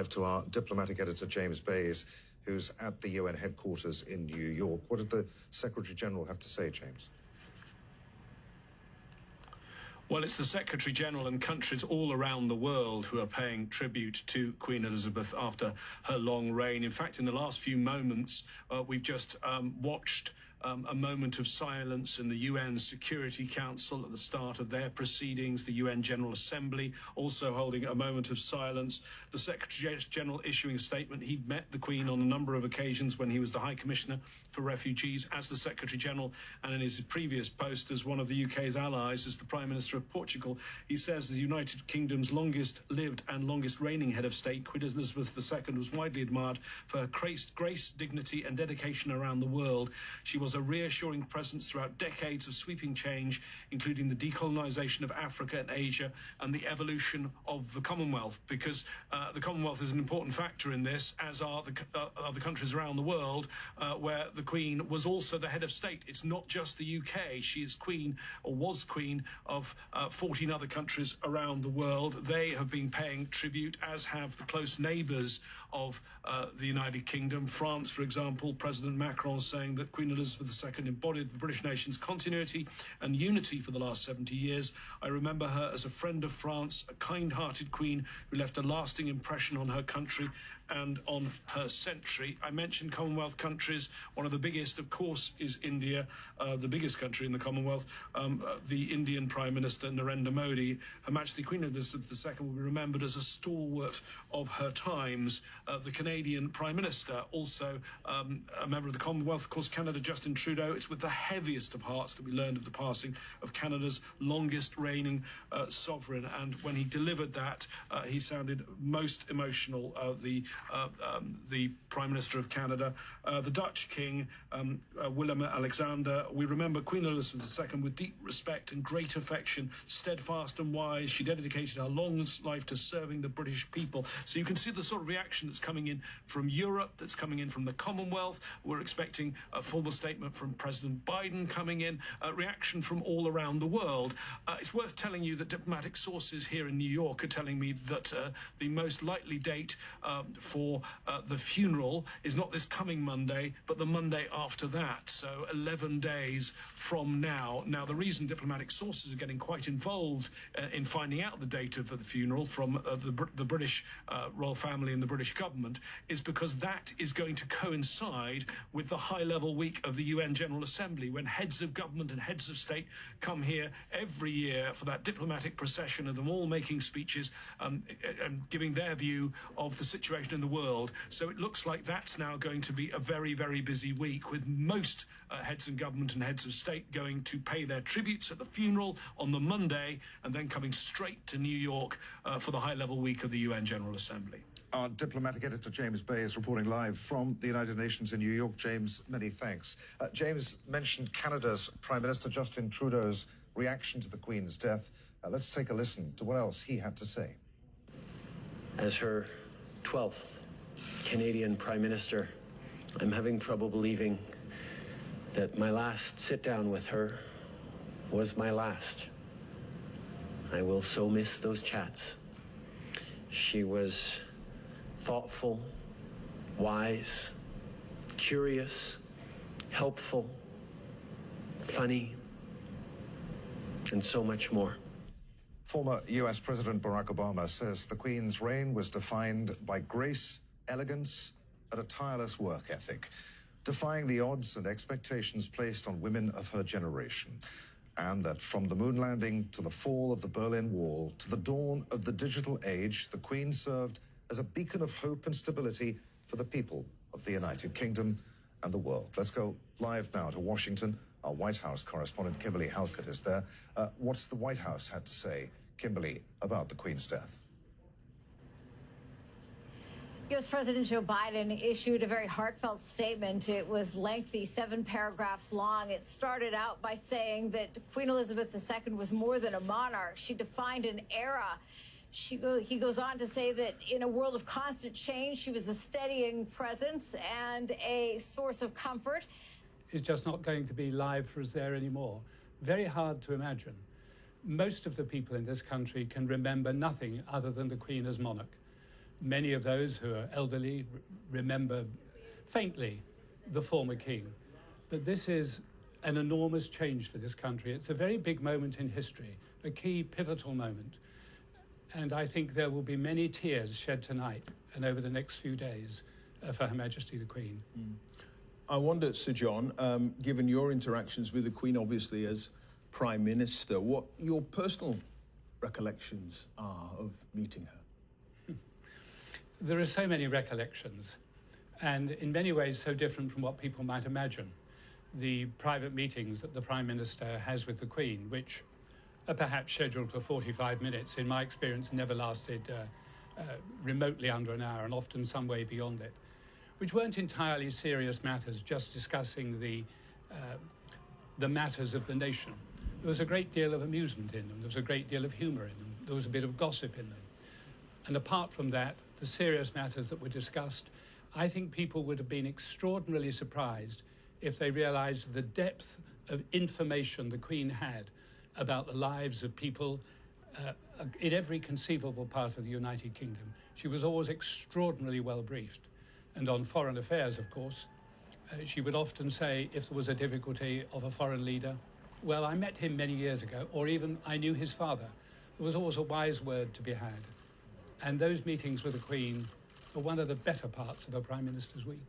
To our diplomatic editor, James Bays, who's at the UN headquarters in New York. What did the Secretary-General have to say, James? Well, it's the Secretary-General and countries all around the world who are paying tribute to Queen Elizabeth after her long reign. In fact, in the last few moments, we've just watched a moment of silence in the UN Security Council at the start of their proceedings, the UN General Assembly also holding a moment of silence, the Secretary General issuing a statement. He'd met the Queen on a number of occasions when he was the High Commissioner for Refugees as the Secretary General, and in his previous post as one of the UK's allies as the Prime Minister of Portugal. He says the United Kingdom's longest lived and longest reigning head of state, Queen Elizabeth II, was widely admired for her grace, dignity and dedication around the world. She was a reassuring presence throughout decades of sweeping change, including the decolonisation of Africa and Asia and the evolution of the Commonwealth, because the Commonwealth is an important factor in this, as are the countries around the world where the Queen was also the head of state. It's not just the UK. She is Queen, or was Queen, of 14 other countries around the world. They have been paying tribute, as have the close neighbours of the United Kingdom. France, for example, President Macron saying that Queen Elizabeth II embodied the British nation's continuity and unity for the last 70 years. I remember her as a friend of France, a kind-hearted queen who left a lasting impression on her country and on her century. I mentioned Commonwealth countries. One of the biggest, of course, is India, the biggest country in the Commonwealth. The Indian Prime Minister, Narendra Modi. Her Majesty Queen Elizabeth II will be remembered as a stalwart of her times. The Canadian Prime Minister, also a member of the Commonwealth. Of course, Canada, Justin Trudeau. It's with the heaviest of hearts that we learned of the passing of Canada's longest reigning sovereign. And when he delivered that, he sounded most emotional. The Prime Minister of Canada, the Dutch King, Willem-Alexander. We remember Queen Elizabeth II with deep respect and great affection, steadfast and wise. She dedicated her long life to serving the British people. So you can see the sort of reaction that's coming in from Europe, that's coming in from the Commonwealth. We're expecting a formal statement from President Biden coming in, a reaction from all around the world. It's worth telling you that diplomatic sources here in New York are telling me that the most likely date for the funeral is not this coming Monday, but the Monday after that, so 11 days from now. Now, the reason diplomatic sources are getting quite involved in finding out the date of the funeral from the British royal family and the British government is because that is going to coincide with the high-level week of the UN General Assembly, when heads of government and heads of state come here every year for that diplomatic procession of them all making speeches and giving their view of the situation in the world. So it looks like that's now going to be a very, very busy week, with most heads of government and heads of state going to pay their tributes at the funeral on the Monday and then coming straight to New York for the high-level week of the UN General Assembly. Our diplomatic editor, James Bay, is reporting live from the United Nations in New York. James, many thanks. James mentioned Canada's Prime Minister, Justin Trudeau's reaction to the Queen's death. Let's take a listen to what else he had to say. As her 12th Canadian Prime Minister, I'm having trouble believing that my last sit-down with her was my last. I will so miss those chats. She was thoughtful, wise, curious, helpful, funny, and so much more. Former US President Barack Obama says the Queen's reign was defined by grace, elegance, and a tireless work ethic, defying the odds and expectations placed on women of her generation. And that from the moon landing to the fall of the Berlin Wall to the dawn of the digital age, the Queen served as a beacon of hope and stability for the people of the United Kingdom and the world. Let's go live now to Washington. Our White House correspondent, Kimberly Halkett, is there. What's the White House had to say, Kimberly, about the Queen's death? U.S. President Joe Biden issued a very heartfelt statement. It was lengthy, 7 paragraphs long. It started out by saying that Queen Elizabeth II was more than a monarch. She defined an era. He goes on to say that in a world of constant change, she was a steadying presence and a source of comfort. It's just not going to be live for us there anymore. Very hard to imagine. Most of the people in this country can remember nothing other than the Queen as monarch. Many of those who are elderly remember faintly the former king. But this is an enormous change for this country. It's a very big moment in history, a key pivotal moment. And I think there will be many tears shed tonight and over the next few days for Her Majesty the Queen. I wonder, Sir John, given your interactions with the Queen, obviously, as Prime Minister, what your personal recollections are of meeting her? There are so many recollections, and in many ways so different from what people might imagine. The private meetings that the Prime Minister has with the Queen, which are perhaps scheduled for 45 minutes, in my experience never lasted remotely under an hour, and often some way beyond it, which weren't entirely serious matters, just discussing the matters of the nation. There was a great deal of amusement in them, there was a great deal of humour in them, there was a bit of gossip in them. And apart from that, the serious matters that were discussed, I think people would have been extraordinarily surprised if they realised the depth of information the Queen had about the lives of people in every conceivable part of the United Kingdom. She was always extraordinarily well briefed. And on foreign affairs, of course, she would often say, if there was a difficulty of a foreign leader, well, I met him many years ago, or even I knew his father. There was always a wise word to be had. And those meetings with the Queen are one of the better parts of a Prime Minister's week.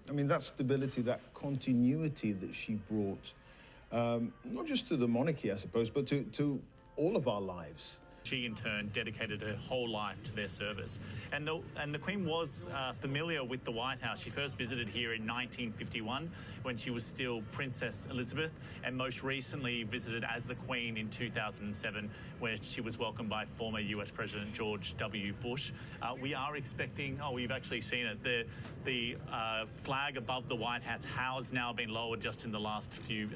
I mean, that stability, that continuity that she brought, not just to the monarchy, I suppose, but to all of our lives. She, in turn, dedicated her whole life to their service. And the Queen was familiar with the White House. She first visited here in 1951 when she was still Princess Elizabeth, and most recently visited as the Queen in 2007, where she was welcomed by former US President George W. Bush. We are expecting, you've actually seen it, the flag above the White House has now been lowered just in the last few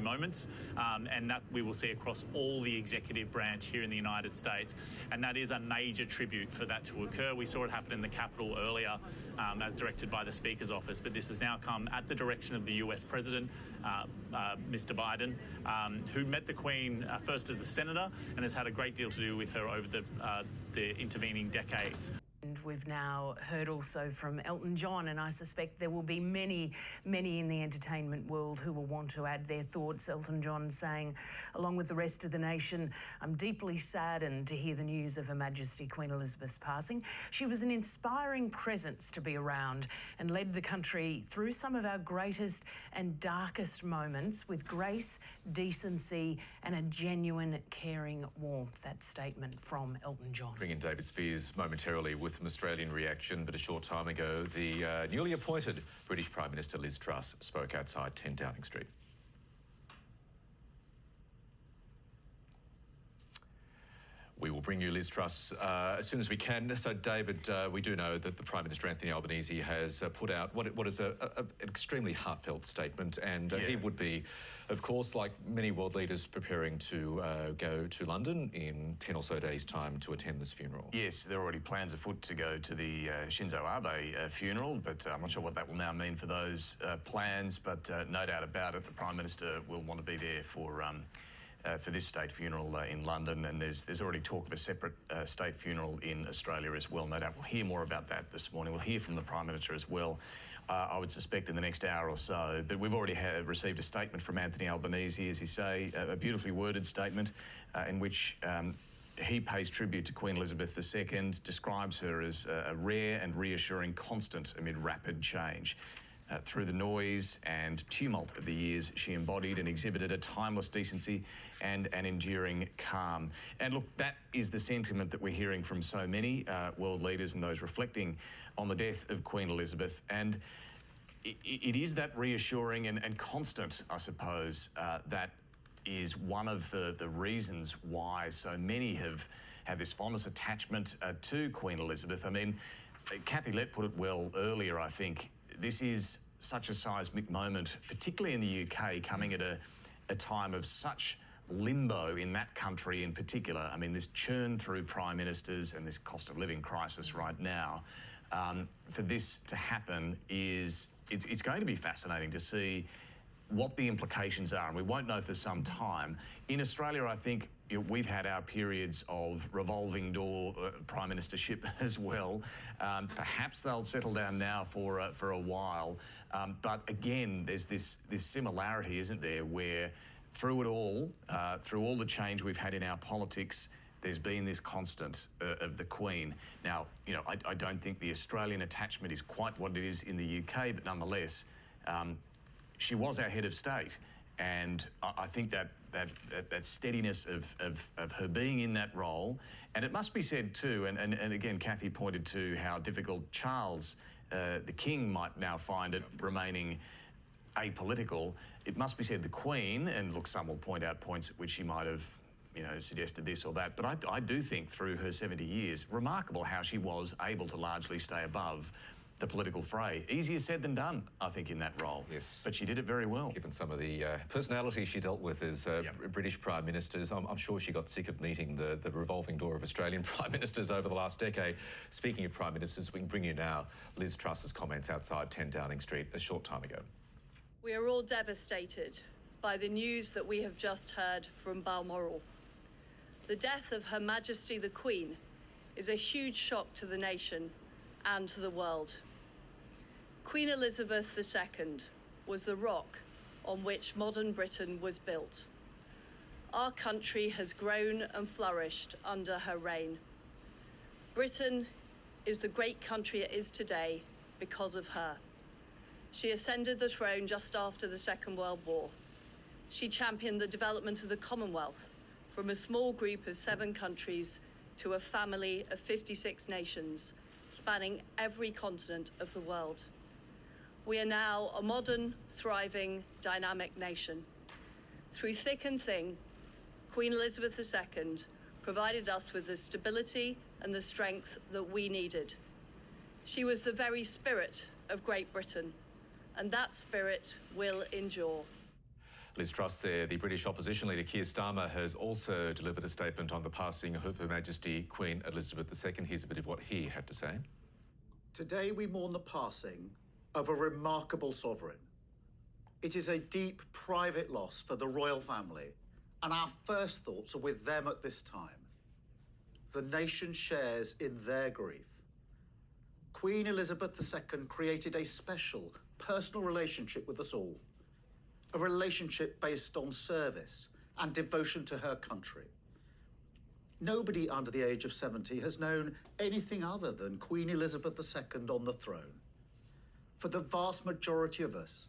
moments, and that we will see across all the executive branch here in the United States, and that is a major tribute for that to occur. We saw it happen in the Capitol earlier as directed by the Speaker's office, but this has now come at the direction of the US President, Mr. Biden, who met the Queen first as a senator and has had a great deal to do with her over the intervening decades. And we've now heard also from Elton John, and I suspect there will be many, many in the entertainment world who will want to add their thoughts. Elton John saying, along with the rest of the nation, I'm deeply saddened to hear the news of Her Majesty Queen Elizabeth's passing. She was an inspiring presence to be around and led the country through some of our greatest and darkest moments with grace, decency and a genuine caring warmth. That statement from Elton John. Bring in David Spears momentarily with an Australian reaction, but a short time ago, the newly appointed British Prime Minister Liz Truss spoke outside 10 Downing Street. We will bring you Liz Truss as soon as we can. So, David, we do know that the Prime Minister, Anthony Albanese, has put out what is an extremely heartfelt statement, and he would be, of course, like many world leaders, preparing to go to London in 10 or so days' time to attend this funeral. Yes, there are already plans afoot to go to the Shinzo Abe funeral, but I'm not sure what that will now mean for those plans, but no doubt about it, the Prime Minister will want to be there for this state funeral in London, and there's already talk of a separate state funeral in Australia as well. No doubt we'll hear more about that this morning. We'll hear from the Prime Minister as well, I would suspect, in the next hour or so. But we've already received a statement from Anthony Albanese, as you say, a beautifully worded statement in which he pays tribute to Queen Elizabeth II, describes her as a rare and reassuring constant amid rapid change. Through the noise and tumult of the years, she embodied and exhibited a timeless decency and an enduring calm. And look, that is the sentiment that we're hearing from so many world leaders and those reflecting on the death of Queen Elizabeth. And it is that reassuring and constant, I suppose, that is one of the reasons why so many have this fondness attachment to Queen Elizabeth. I mean, Kathy Lett put it well earlier, I think. This is such a seismic moment, particularly in the UK, coming at a time of such limbo in that country in particular. I mean, this churn through prime ministers and this cost of living crisis right now. For this to happen it's going to be fascinating to see what the implications are, and we won't know for some time. In Australia, I think we've had our periods of revolving door prime ministership as well. Perhaps they'll settle down now for a while. But again, there's this similarity, isn't there, where through it all, through all the change we've had in our politics, there's been this constant of the Queen. Now, I don't think the Australian attachment is quite what it is in the UK, but nonetheless, she was our head of state. And I think that steadiness of her being in that role, and it must be said too, and again, Kathy pointed to how difficult Charles, the King, might now find it remaining apolitical. It must be said the Queen, and look, some will point out points at which she might have, suggested this or that, but I do think through her 70 years, remarkable how she was able to largely stay above the political fray. Easier said than done, I think, in that role. Yes. But she did it very well. Given some of the personalities she dealt with as British Prime Ministers, I'm sure she got sick of meeting the revolving door of Australian Prime Ministers over the last decade. Speaking of Prime Ministers, we can bring you now Liz Truss's comments outside 10 Downing Street a short time ago. We are all devastated by the news that we have just heard from Balmoral. The death of Her Majesty the Queen is a huge shock to the nation and to the world. Queen Elizabeth II was the rock on which modern Britain was built. Our country has grown and flourished under her reign. Britain is the great country it is today because of her. She ascended the throne just after the Second World War. She championed the development of the Commonwealth from a small group of 7 countries to a family of 56 nations, spanning every continent of the world. We are now a modern, thriving, dynamic nation. Through thick and thin, Queen Elizabeth II provided us with the stability and the strength that we needed. She was the very spirit of Great Britain, and that spirit will endure. Liz Truss there. The British opposition leader Keir Starmer has also delivered a statement on the passing of Her Majesty Queen Elizabeth II. Here's a bit of what he had to say. Today we mourn the passing of a remarkable sovereign. It is a deep private loss for the royal family, and our first thoughts are with them at this time. The nation shares in their grief. Queen Elizabeth II created a special, personal relationship with us all, a relationship based on service and devotion to her country. Nobody under the age of 70 has known anything other than Queen Elizabeth II on the throne. For the vast majority of us,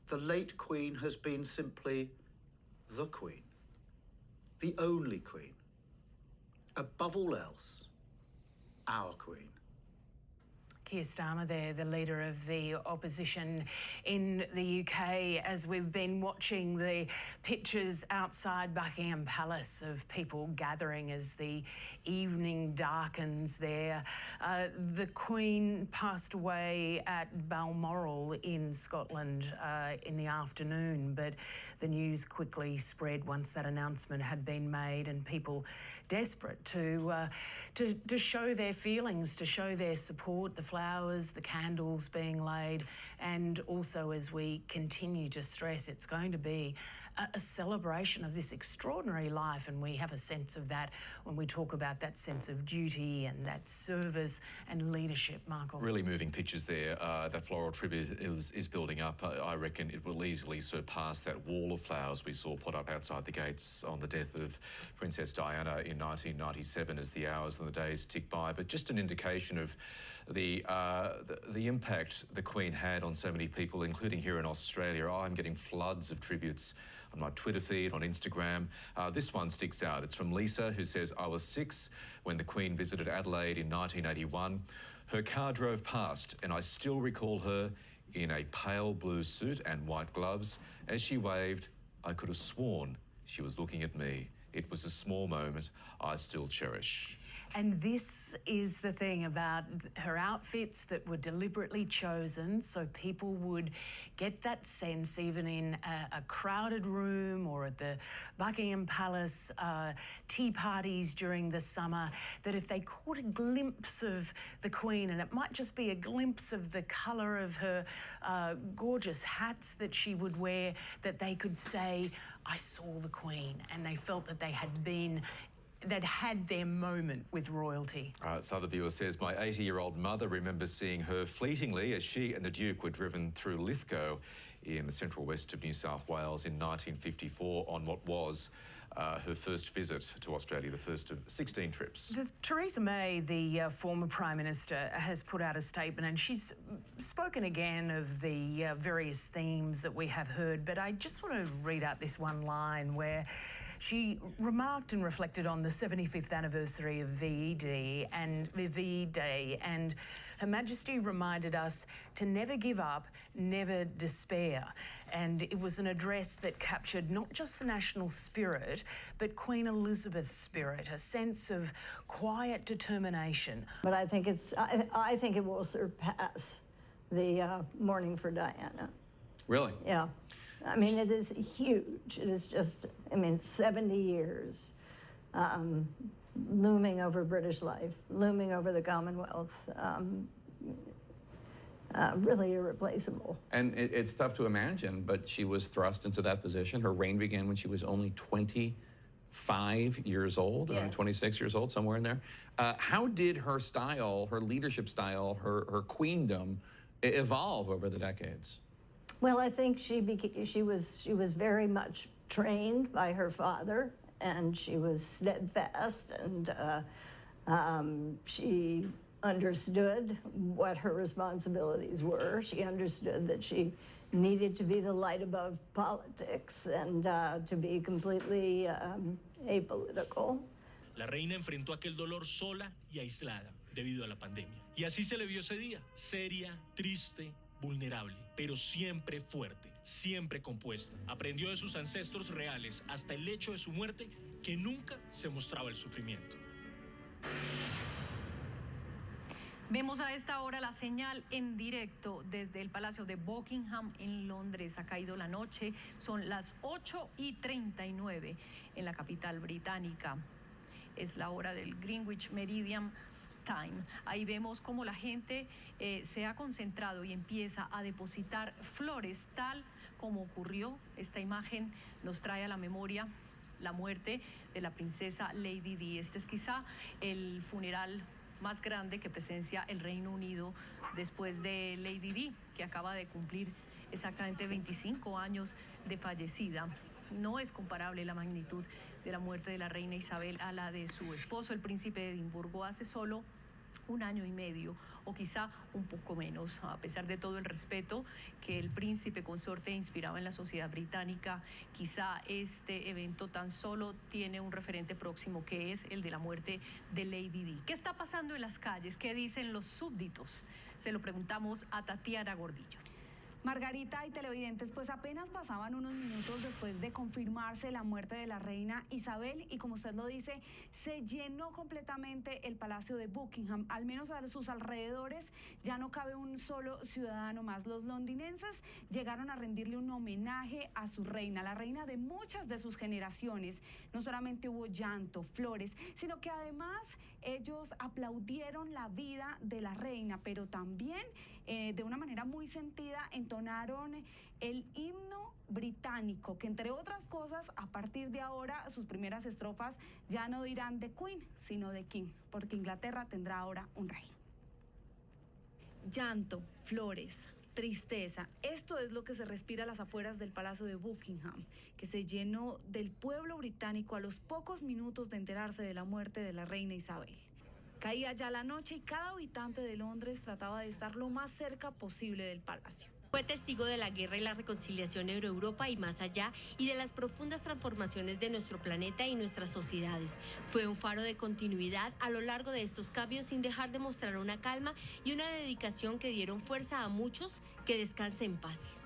the late Queen has been simply the Queen, the only Queen, above all else, our Queen. Keir Starmer there, the leader of the opposition in the UK, as we've been watching the pictures outside Buckingham Palace of people gathering as the evening darkens there. The Queen passed away at Balmoral in Scotland in the afternoon, but the news quickly spread once that announcement had been made, and people desperate to show their feelings, to show their support, the flowers, the candles being laid, and also, as we continue to stress, it's going to be a celebration of this extraordinary life, and we have a sense of that when we talk about that sense of duty and that service and leadership, Michael. Really moving pictures there. That floral tribute is building up. I reckon it will easily surpass that wall of flowers we saw put up outside the gates on the death of Princess Diana in 1997 as the hours and the days tick by. But just an indication of the impact the Queen had on so many people, including here in Australia. I'm getting floods of tributes on my Twitter feed, on Instagram. This one sticks out. It's from Lisa, who says, I was 6 when the Queen visited Adelaide in 1981. Her car drove past and I still recall her in a pale blue suit and white gloves. As she waved, I could have sworn she was looking at me. It was a small moment I still cherish. And this is the thing about her outfits that were deliberately chosen so people would get that sense, even in a crowded room or at the Buckingham Palace tea parties during the summer, that if they caught a glimpse of the Queen, and it might just be a glimpse of the colour of her gorgeous hats that she would wear, that they could say, I saw the Queen, and they felt that they had been that had their moment with royalty. This other viewer says, my 80-year-old mother remembers seeing her fleetingly as she and the Duke were driven through Lithgow in the central west of New South Wales in 1954 on what was her first visit to Australia, the first of 16 trips. Theresa May, the former Prime Minister, has put out a statement and she's spoken again of the various themes that we have heard, but I just want to read out this one line where she remarked and reflected on the 75th anniversary of VE Day, and Her Majesty reminded us to never give up, never despair. And it was an address that captured not just the national spirit, but Queen Elizabeth's spirit, a sense of quiet determination. But I think I think it will surpass the mourning for Diana. Really? Yeah. I mean, it is huge. It is just, 70 years looming over British life, looming over the Commonwealth. Really irreplaceable. And it's tough to imagine, but she was thrust into that position. Her reign began when she was only 25 years old, or 26 years old, somewhere in there. How did her style, her leadership style, her queendom evolve over the decades? Well, I think she was very much trained by her father, and she was steadfast, and she understood what her responsibilities were. She understood that she needed to be the light above politics and to be completely apolitical. La reina enfrentó aquel dolor sola y aislada debido a la pandemia. Y así se le vio ese día, seria, triste, vulnerable, pero siempre fuerte, siempre compuesta. Aprendió de sus ancestros reales hasta el hecho de su muerte, que nunca se mostraba el sufrimiento. Vemos a esta hora la señal en directo desde el Palacio de Buckingham en Londres. Ha caído la noche, son las 8:39 en la capital británica. Es la hora del Greenwich Meridian Time. Ahí vemos cómo la gente se ha concentrado y empieza a depositar flores, tal como ocurrió. Esta imagen nos trae a la memoria la muerte de la princesa Lady Di. Este es quizá el funeral más grande que presencia el Reino Unido después de Lady Di, que acaba de cumplir exactamente 25 años de fallecida. No es comparable la magnitud de la muerte de la reina Isabel a la de su esposo, el príncipe de Edimburgo, hace solo un año y medio, o quizá un poco menos. A pesar de todo el respeto que el príncipe consorte inspiraba en la sociedad británica, quizá este evento tan solo tiene un referente próximo, que es el de la muerte de Lady Di. ¿Qué está pasando en las calles? ¿Qué dicen los súbditos? Se lo preguntamos a Tatiana Gordillo. Margarita y televidentes, pues apenas pasaban unos minutos después de confirmarse la muerte de la reina Isabel y, como usted lo dice, se llenó completamente el Palacio de Buckingham. Al menos a sus alrededores ya no cabe un solo ciudadano más. Los londinenses llegaron a rendirle un homenaje a su reina, la reina de muchas de sus generaciones. No solamente hubo llanto, flores, sino que además ellos aplaudieron la vida de la reina, pero también de una manera muy sentida entonaron el himno británico, que entre otras cosas, a partir de ahora, sus primeras estrofas ya no dirán de Queen, sino de King, porque Inglaterra tendrá ahora un rey. Llanto, flores, tristeza, esto es lo que se respira a las afueras del Palacio de Buckingham, que se llenó del pueblo británico a los pocos minutos de enterarse de la muerte de la reina Isabel. Caía ya la noche y cada habitante de Londres trataba de estar lo más cerca posible del palacio. Fue testigo de la guerra y la reconciliación en Europa y más allá, y de las profundas transformaciones de nuestro planeta y nuestras sociedades. Fue un faro de continuidad a lo largo de estos cambios, sin dejar de mostrar una calma y una dedicación que dieron fuerza a muchos. Que descanse en paz.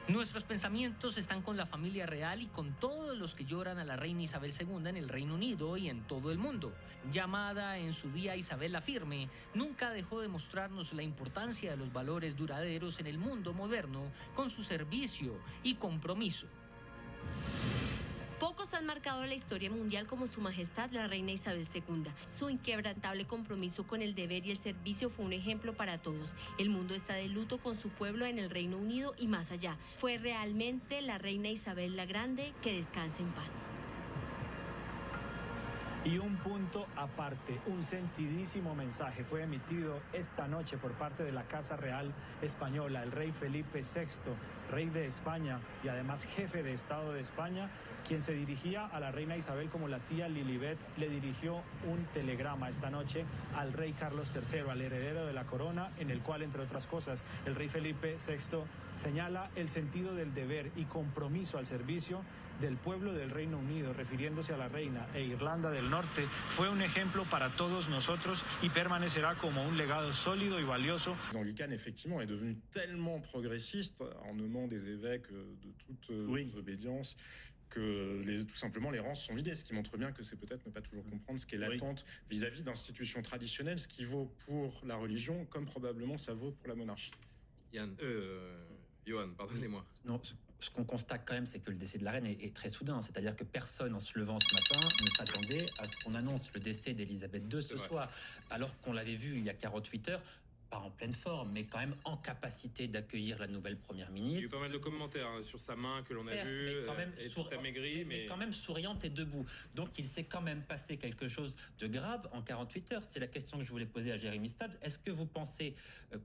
Nuestros pensamientos están con la familia real y con todos los que lloran a la reina Isabel II en el Reino Unido y en todo el mundo. Llamada en su día Isabel la Firme, nunca dejó de mostrarnos la importancia de los valores duraderos en el mundo moderno, con su servicio y compromiso. Pocos han marcado la historia mundial como Su Majestad la Reina Isabel II. Su inquebrantable compromiso con el deber y el servicio fue un ejemplo para todos. El mundo está de luto con su pueblo en el Reino Unido y más allá. Fue realmente la Reina Isabel la Grande. Que descanse en paz. Y un punto aparte, un sentidísimo mensaje fue emitido esta noche por parte de la Casa Real Española. El rey Felipe VI, rey de España y además jefe de Estado de España, Quien se dirigía a la reina Isabel como la tía Lilibet le dirigió un telegrama esta noche al rey Carlos III, al heredero de la corona, en el cual, entre otras cosas, el rey Felipe VI señala el sentido del deber y compromiso al servicio del pueblo del Reino Unido, refiriéndose a la reina e Irlanda del Norte. Fue un ejemplo para todos nosotros y permanecerá como un legado sólido y valioso. Anglicane, effectivement, est devenu tellement progressiste en nommant des évêques de toute obédience que tout simplement les rangs sont vidés, ce qui montre bien que c'est peut-être ne pas toujours comprendre ce qu'est l'attente vis-à-vis d'institutions traditionnelles, ce qui vaut pour la religion comme probablement ça vaut pour la monarchie. Johan, pardonnez-moi. Non, ce qu'on constate quand même, c'est que le décès de la reine est très soudain. C'est-à-dire que personne, en se levant ce matin, ne s'attendait à ce qu'on annonce le décès d'Elisabeth II ce soir, alors qu'on l'avait vu il y a 48 heures, pas en pleine forme, mais quand même en capacité d'accueillir la nouvelle première ministre. Il y a eu pas mal de commentaires sur sa main que l'on a vu, mais quand même amaigrie, mais quand même souriante et debout. Donc il s'est quand même passé quelque chose de grave en 48 heures. C'est la question que je voulais poser à Jérémy Stade. Est-ce que vous pensez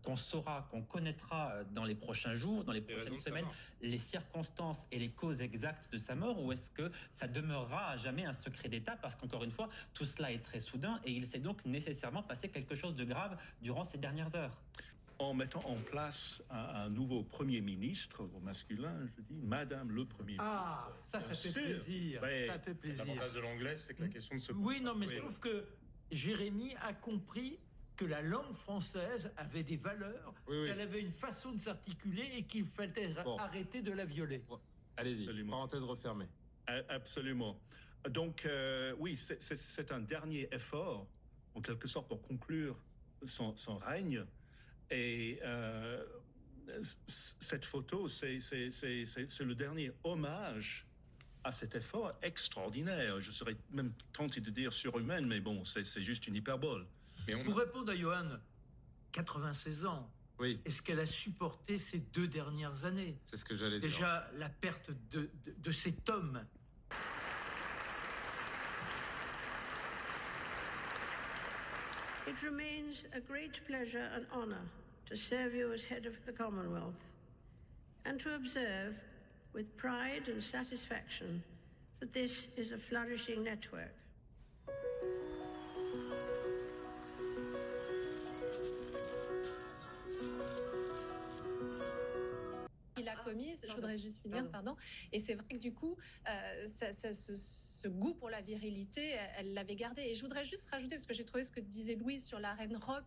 qu'on saura, qu'on connaîtra dans les prochains jours, dans les prochaines semaines, les circonstances et les causes exactes de sa mort, ou est-ce que ça demeurera à jamais un secret d'État? Parce qu'encore une fois, tout cela est très soudain et il s'est donc nécessairement passé quelque chose de grave durant ces dernières heures. En mettant en place un nouveau Premier ministre, au masculin, je dis Madame le Premier ministre. Ah, ça fait plaisir. Ça fait plaisir. L'avantage de l'anglais, c'est que la question ne se pose Oui, non, pas. mais sauf que Jérémy a compris que la langue française avait des valeurs, qu'elle avait une façon de s'articuler et qu'il fallait arrêter de la violer. Allez-y, parenthèse refermée. Absolument. Donc, oui, c'est un dernier effort, en quelque sorte, pour conclure son règne. Et cette photo, c'est le dernier hommage à cet effort extraordinaire. Je serais même tenté de dire surhumain, mais bon, c'est juste une hyperbole. Pour répondre à Johan, 96 ans. Oui. Est-ce qu'elle a supporté ces 2 dernières années? C'est ce que j'allais dire. Déjà, la perte de cet homme. It remains a great pleasure and honour to serve you as head of the Commonwealth and to observe with pride and satisfaction that this is a flourishing network. Il a commise, je voudrais juste finir, pardon. Et c'est vrai que du coup, ce goût pour la virilité, elle l'avait gardé. Et je voudrais juste rajouter, parce que j'ai trouvé ce que disait Louise sur la reine rock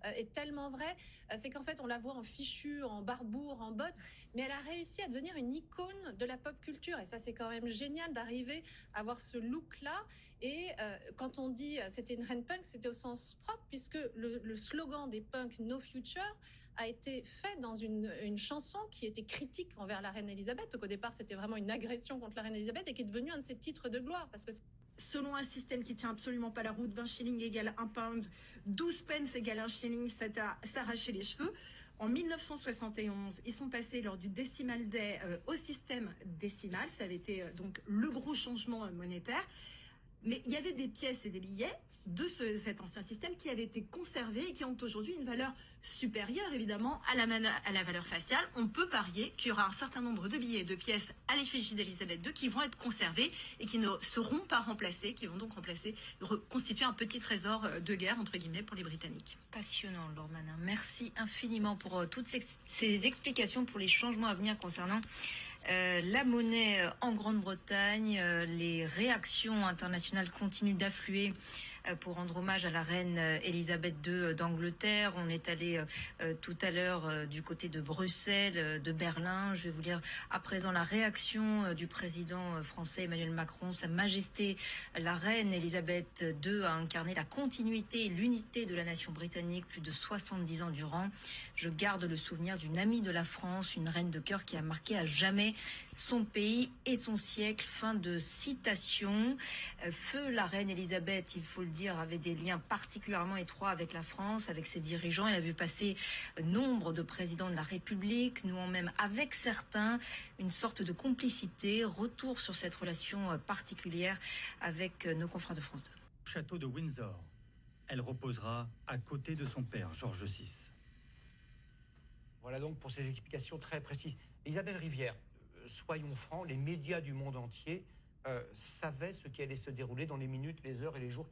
est tellement vrai, c'est qu'en fait, on la voit en fichu, en barbour, en bottes, mais elle a réussi à devenir une icône de la pop culture. Et ça, c'est quand même génial d'arriver à avoir ce look-là. Et quand on dit c'était une reine punk, c'était au sens propre, puisque le slogan des punks No Future a été fait dans une chanson qui était critique envers la reine Elisabeth. Donc au départ, c'était vraiment une agression contre la reine Elisabeth et qui est devenue un de ses titres de gloire. Parce que selon un système qui tient absolument pas la route, 20 shillings égale 1 pound, 12 pence égale 1 shilling, ça t'a s'arraché les cheveux. En 1971, ils sont passés lors du Decimal Day au système décimal. Ça avait été donc le gros changement monétaire. Mais il y avait des pièces et des billets de cet ancien système qui avaient été conservés et qui ont aujourd'hui une valeur supérieure évidemment à la valeur faciale. On peut parier qu'il y aura un certain nombre de billets et de pièces à l'effigie d'Elisabeth II qui vont être conservés et qui ne seront pas remplacés, qui vont donc constituer un petit trésor de guerre entre guillemets pour les Britanniques. Passionnant, Laure Manin. Merci infiniment pour toutes ces explications pour les changements à venir concernant la monnaie en Grande-Bretagne. Les réactions internationales continuent d'affluer pour rendre hommage à la reine Elisabeth II d'Angleterre. On est allé tout à l'heure du côté de Bruxelles, de Berlin. Je vais vous lire à présent la réaction du président français Emmanuel Macron. Sa Majesté la reine Elisabeth II a incarné la continuité et l'unité de la nation britannique plus de 70 ans durant. Je garde le souvenir d'une amie de la France, une reine de cœur qui a marqué à jamais son pays et son siècle. Fin de citation. Feu la reine Elisabeth, il faut le dire, avait des liens particulièrement étroits avec la France, avec ses dirigeants. Elle a vu passer nombre de présidents de la République, nouant même avec certains une sorte de complicité. Retour sur cette relation particulière avec nos confrères de France 2. Château de Windsor. Elle reposera à côté de son père, Georges VI. Voilà donc pour ces explications très précises. Isabelle Rivière, soyons francs, les médias du monde entier savait ce qui allait se dérouler dans les minutes, les heures et les jours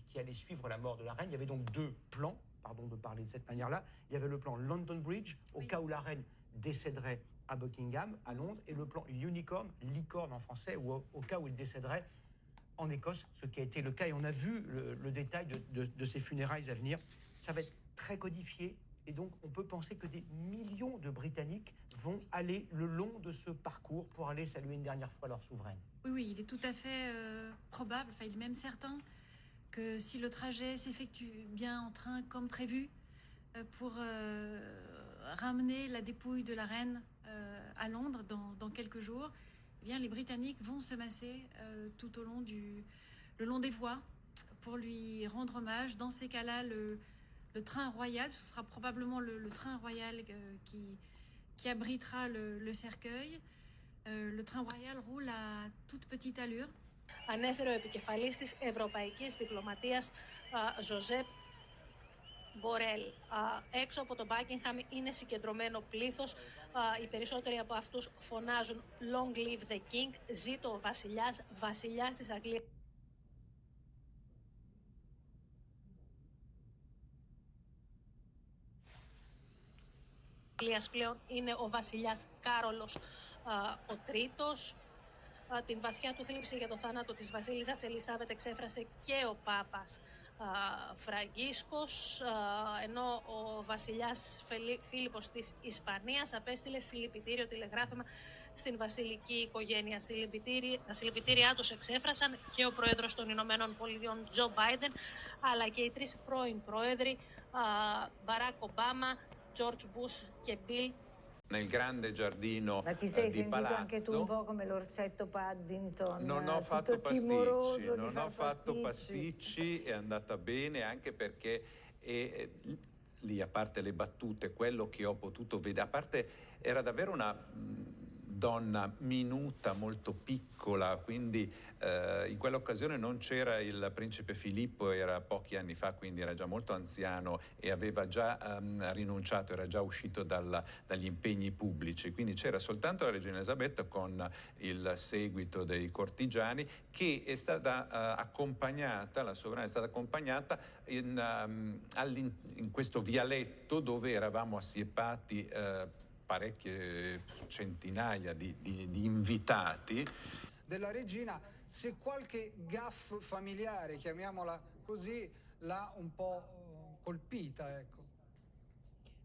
qui allaient suivre la mort de la reine. Il y avait donc deux plans, pardon de parler de cette manière-là. Il y avait le plan London Bridge, au cas où la reine décéderait à Buckingham, à Londres, et le plan Unicorn, licorne en français, ou au cas où il décéderait en Écosse, ce qui a été le cas. Et on a vu le détail de ces funérailles à venir. Ça va être très codifié. Et donc, on peut penser que des millions de Britanniques vont aller le long de ce parcours pour aller saluer une dernière fois leur souveraine. Oui, il est tout à fait probable, enfin, il est même certain que si le trajet s'effectue bien en train comme prévu, pour ramener la dépouille de la reine à Londres dans quelques jours, eh bien, les Britanniques vont se masser tout au long le long des voies pour lui rendre hommage. Dans ces cas-là, le train royal, ce sera probablement le train royal qui abritera le cercueil. Le train royal roule à toute petite allure. Ανέφερε ο επικεφαλής της Ευρωπαϊκής Διπλωματίας, Ζωζέπ Μπορέλ. Έξω από το Buckingham είναι συγκεντρωμένο πλήθος. Οι περισσότεροι από αυτούς φωνάζουν «Long live the King», «Ζήτω ο βασιλιάς», «Βασιλιάς της Αγγλίας». Πλέον είναι ο βασιλιάς Κάρολος ο Τρίτος. Την βαθιά του θλίψη για το θάνατο της βασίλισσας Ελισάβετ εξέφρασε και ο Πάπας Φραγκίσκος, ενώ ο βασιλιάς Φίλιππος της Ισπανίας απέστειλε συλληπιτήριο τηλεγράφημα στην βασιλική οικογένεια. Τα συλληπιτήριά τους εξέφρασαν και ο πρόεδρος των Ηνωμένων Πολιτειών Τζο Μπάιντεν, αλλά και οι τρεις πρώην πρόεδροι Μπαράκ Ομπάμα, George Bush και Bill. Nel grande giardino Ma ti sei di sentito palazzo. anche tu un po' come l'orsetto Paddington? Non ho fatto tutto timoroso pasticci, di non far ho fatto pasticci, è andata bene anche perché lì, a parte le battute, quello che ho potuto vedere, a parte era davvero una donna minuta, molto piccola, quindi in quell'occasione non c'era il principe Filippo, era pochi anni fa, quindi era già molto anziano e aveva già rinunciato, era già uscito dagli impegni pubblici, quindi c'era soltanto la regina Elisabetta con il seguito dei cortigiani, che è stata accompagnata, la sovrana è stata accompagnata in questo vialetto dove eravamo assiepati parecchie centinaia di invitati. Della regina, se qualche gaffe familiare, chiamiamola così, l'ha un po' colpita, ecco.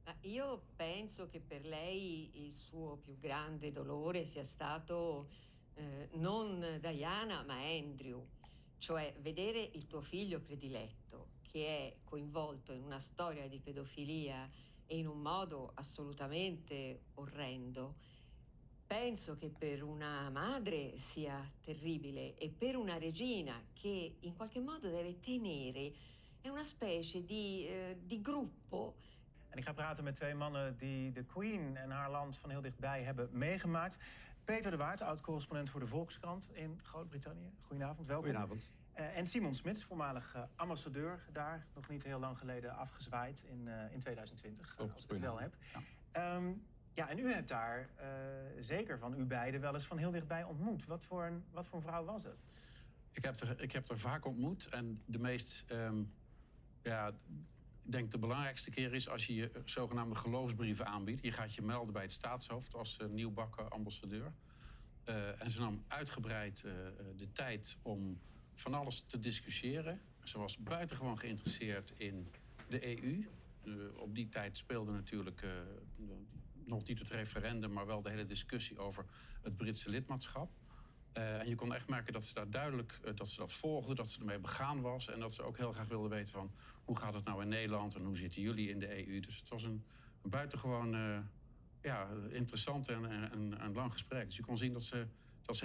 Ma io penso che per lei il suo più grande dolore sia stato non Diana ma Andrew, cioè vedere il tuo figlio prediletto che è coinvolto in una storia di pedofilia e in un modo assolutamente orrendo. Penso che per una madre sia terribile e per una regina che in qualche modo deve tenere è una specie di gruppo. En ik ga praten met twee mannen die de Queen en haar land van heel dichtbij hebben meegemaakt. Peter de Waard, oud-correspondent voor de Volkskrant in Groot-Brittannië. Goedenavond, welkom. Goedenavond. En Simon Smits, voormalig ambassadeur daar, nog niet heel lang geleden afgezwaaid in 2020, als ik het wel heb. Ja. Ja, en u hebt daar zeker van u beiden wel eens van heel dichtbij ontmoet. Wat voor een vrouw was het? Ik heb er vaak ontmoet en de meest, ik denk de belangrijkste keer is als je je zogenaamde geloofsbrieven aanbiedt. Je gaat je melden bij het staatshoofd als nieuwbakken ambassadeur. En ze nam uitgebreid de tijd om van alles te discussiëren. Ze was buitengewoon geïnteresseerd in de EU. Op die tijd speelde natuurlijk nog niet het referendum, maar wel de hele discussie over het Britse lidmaatschap. En je kon echt merken dat ze daar duidelijk dat ze dat volgde, dat ze ermee begaan was en dat ze ook heel graag wilde weten van hoe gaat het nou in Nederland en hoe zitten jullie in de EU. Dus het was een buitengewoon interessant en lang gesprek. Dus je kon zien dat ze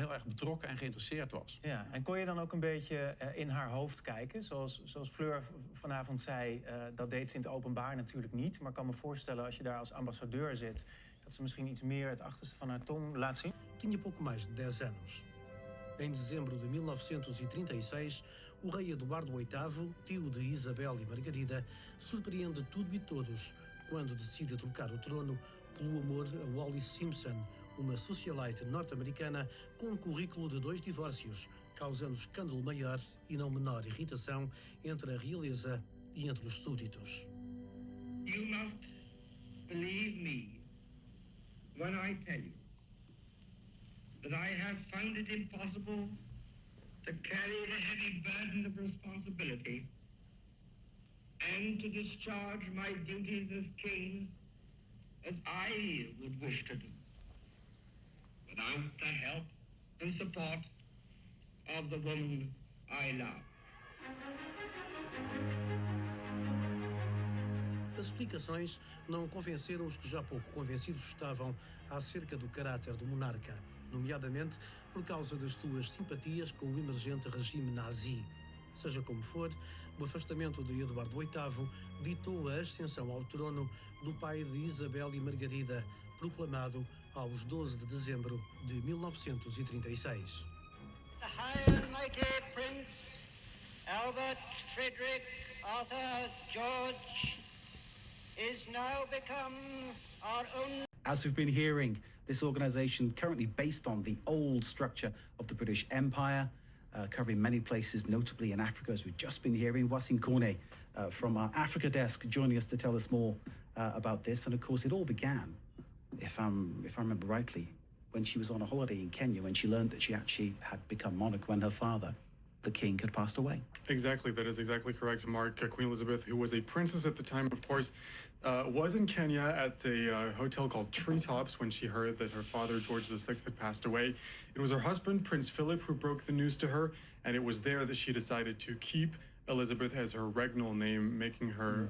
heel erg betrokken en geïnteresseerd was. Ja, en kon je dan ook een beetje in haar hoofd kijken? Zoals Fleur vanavond zei, dat deed ze in het openbaar natuurlijk niet. Maar ik kan me voorstellen als je daar als ambassadeur zit, dat ze misschien iets meer het achterste van haar tong laat zien. Tinha pouco mais de 10 anos. Em dezembro de 1936, o rei Eduardo VIII, tio de Isabel e Margarida, surpreende tudo e todos quando decide trocar o trono pelo amor a Wallis Simpson, uma socialite norte-americana com um currículo de 2 divórcios, causando escândalo maior e não menor irritação entre a realeza e entre os súditos. You must believe me when I tell you that I have found it impossible to carry the heavy burden of responsibility and to discharge my duties as king as I would wish to do, without the help and support of the woman I love. As explicações não convenceram os que já pouco convencidos estavam acerca do caráter do monarca, nomeadamente por causa das suas simpatias com o emergente regime nazi. Seja como for, o afastamento de Eduardo VIII ditou a ascensão ao trono do pai de Isabel e Margarida, proclamado aos 12 de dezembro de 1936. The High and Mighty Prince Albert Frederick Arthur George is now become our own. As we've been hearing, this organisation currently based on the old structure of the British Empire, covering many places, notably in Africa, as we've just been hearing. Wasim Kone from our Africa desk joining us to tell us more about this. And of course, it all began, if I remember rightly, when she was on a holiday in Kenya, when she learned that she actually had become monarch when her father, the king, had passed away. Exactly, that is exactly correct, Mark. Queen Elizabeth, who was a princess at the time, of course, was in Kenya at a hotel called Treetops when she heard that her father, George VI, had passed away. It was her husband, Prince Philip, who broke the news to her, and it was there that she decided to keep Elizabeth as her regnal name, making her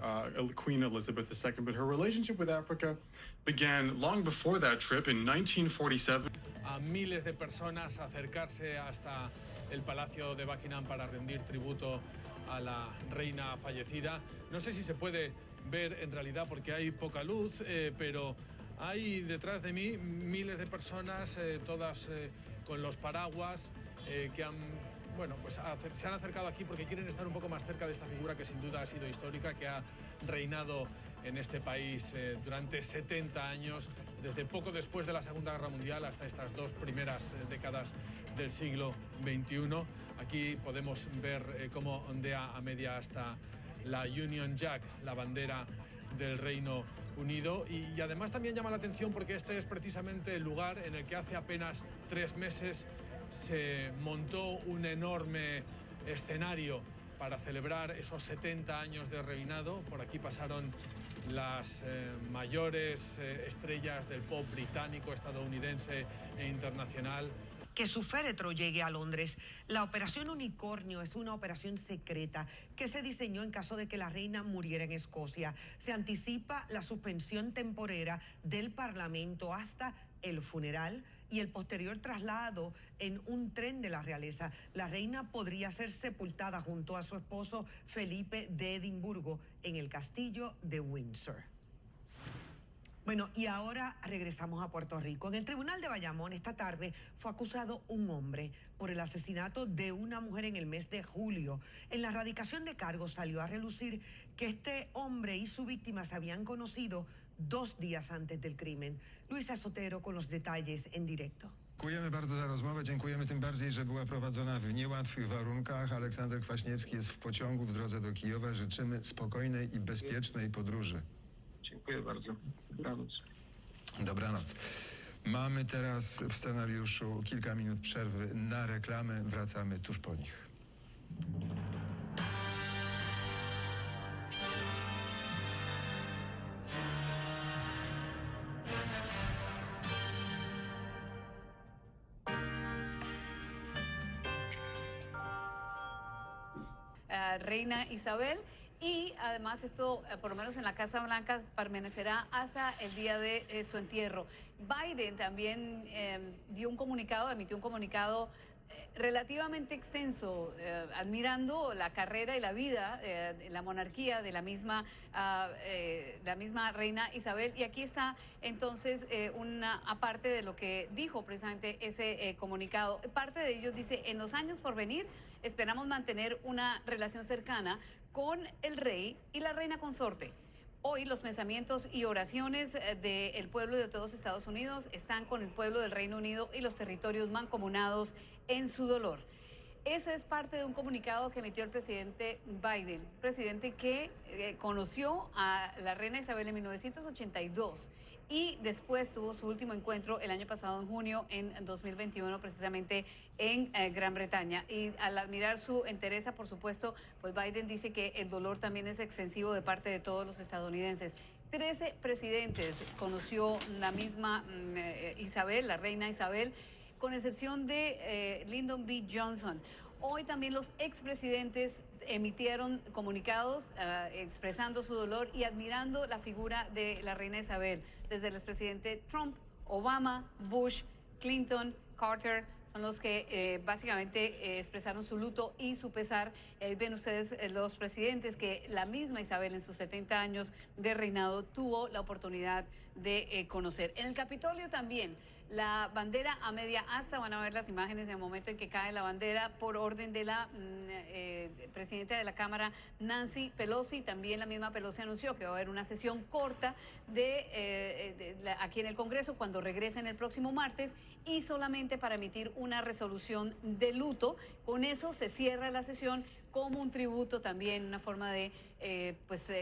Queen Elizabeth II. But her relationship with Africa began long before that trip in 1947. A miles de personas acercarse hasta el Palacio de Buckingham para rendir tributo a la reina fallecida. No sé si se puede ver en realidad porque hay poca luz, pero hay detrás de mí miles de personas, todas con los paraguas, que han, bueno, pues se han acercado aquí porque quieren estar un poco más cerca de esta figura que sin duda ha sido histórica, que ha reinado en este país durante 70 años, desde poco después de la Segunda Guerra Mundial hasta estas 2 primeras décadas del siglo XXI. Aquí podemos ver cómo ondea a media asta la Union Jack, la bandera del Reino Unido, y además también llama la atención porque este es precisamente el lugar en el que hace apenas 3 meses se montó un enorme escenario para celebrar esos 70 años de reinado. Por aquí pasaron las mayores estrellas del pop británico, estadounidense e internacional. Que su féretro llegue a Londres. La Operación Unicornio es una operación secreta que se diseñó en caso de que la reina muriera en Escocia. Se anticipa la suspensión temporera del Parlamento hasta el funeral y el posterior traslado en un tren de la realeza. La reina podría ser sepultada junto a su esposo Felipe de Edimburgo en el castillo de Windsor. Bueno, y ahora regresamos a Puerto Rico. En el tribunal de Bayamón esta tarde fue acusado un hombre por el asesinato de una mujer en el mes de julio. En la erradicación de cargos salió a relucir que este hombre y su víctima se habían conocido 2 días antes del crimen. Luisa Sotero con los detalles en directo. Dziękujemy bardzo za rozmowę. Dziękujemy tym bardziej, że była prowadzona w niełatwych warunkach. Aleksander Kwaśniewski jest w pociągu w drodze do Kijowa. Życzymy spokojnej i bezpiecznej podróży. Dziękuję bardzo. Dobranoc. Dobranoc. Mamy teraz w scenariuszu kilka minut przerwy na reklamy. Wracamy tuż po nich. Reina Isabel, y además esto, por lo menos en la Casa Blanca, permanecerá hasta el día de su entierro. Biden también emitió un comunicado relativamente extenso, admirando la carrera y la vida, la monarquía de la misma reina Isabel. Y aquí está entonces una aparte de lo que dijo precisamente ese comunicado. Parte de ellos dice: en los años por venir esperamos mantener una relación cercana con el rey y la reina consorte. Hoy los pensamientos y oraciones del pueblo de todos Estados Unidos están con el pueblo del Reino Unido y los territorios mancomunados en su dolor. Ese es parte de un comunicado que emitió el presidente Biden, presidente que conoció a la reina Isabel en 1982 y después tuvo su último encuentro el año pasado en junio en 2021 precisamente en Gran Bretaña. Y al admirar su entereza, por supuesto, pues Biden dice que el dolor también es extensivo de parte de todos los estadounidenses. 13 presidentes conoció la misma Isabel, la reina Isabel, con excepción de Lyndon B. Johnson. Hoy también los expresidentes emitieron comunicados expresando su dolor y admirando la figura de la reina Isabel. Desde el expresidente Trump, Obama, Bush, Clinton, Carter, son los que básicamente expresaron su luto y su pesar. Ven ustedes los presidentes que la misma Isabel en sus 70 años de reinado tuvo la oportunidad de conocer. En el Capitolio también. La bandera a media asta, van a ver las imágenes en el momento en que cae la bandera por orden de la presidenta de la Cámara, Nancy Pelosi. También la misma Pelosi anunció que va a haber una sesión corta aquí en el Congreso cuando regresen el próximo martes y solamente para emitir una resolución de luto. Con eso se cierra la sesión como un tributo también, una forma de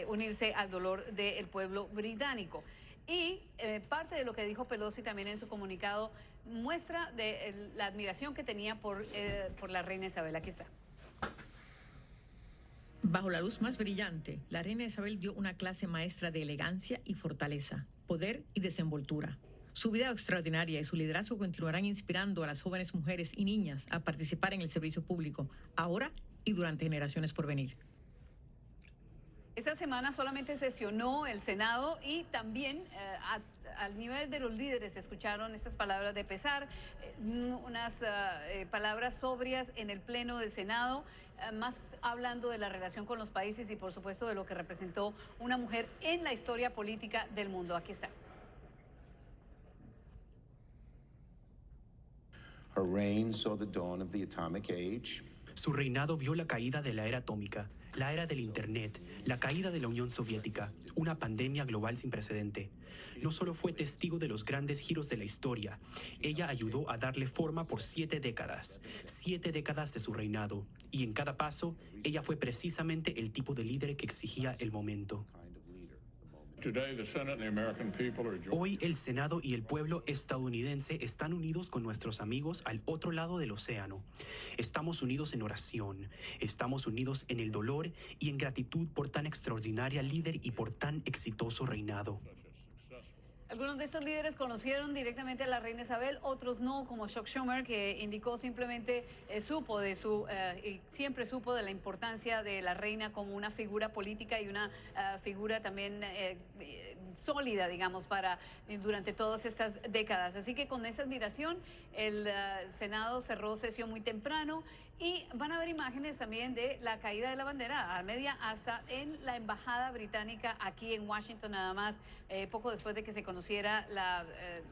unirse al dolor del pueblo británico. Y parte de lo que dijo Pelosi también en su comunicado muestra la admiración que tenía por la reina Isabel. Aquí está. Bajo la luz más brillante, la reina Isabel dio una clase maestra de elegancia y fortaleza, poder y desenvoltura. Su vida extraordinaria y su liderazgo continuarán inspirando a las jóvenes mujeres y niñas a participar en el servicio público, ahora y durante generaciones por venir. Esta semana solamente sesionó el Senado y también al nivel de los líderes se escucharon estas palabras de pesar, unas palabras sobrias en el Pleno del Senado, más hablando de la relación con los países y por supuesto de lo que representó una mujer en la historia política del mundo. Aquí está. Her reign saw the dawn of the atomic age. Su reinado vio la caída de la era atómica, la era del Internet, la caída de la Unión Soviética, una pandemia global sin precedente. No solo fue testigo de los grandes giros de la historia, ella ayudó a darle forma por 7 décadas de su reinado, y en cada paso, ella fue precisamente el tipo de líder que exigía el momento. Hoy el Senado y el pueblo estadounidense están unidos con nuestros amigos al otro lado del océano. Estamos unidos en oración, estamos unidos en el dolor y en gratitud por tan extraordinaria líder y por tan exitoso reinado. Algunos de estos líderes conocieron directamente a la reina Isabel, otros no, como Chuck Schumer, que indicó simplemente siempre supo de la importancia de la reina como una figura política y una figura también sólida, digamos, durante todas estas décadas. Así que con esa admiración, el Senado cerró sesión muy temprano y van a ver imágenes también de la caída de la bandera a media asta en la embajada británica aquí en Washington, nada más poco después de que se conociera la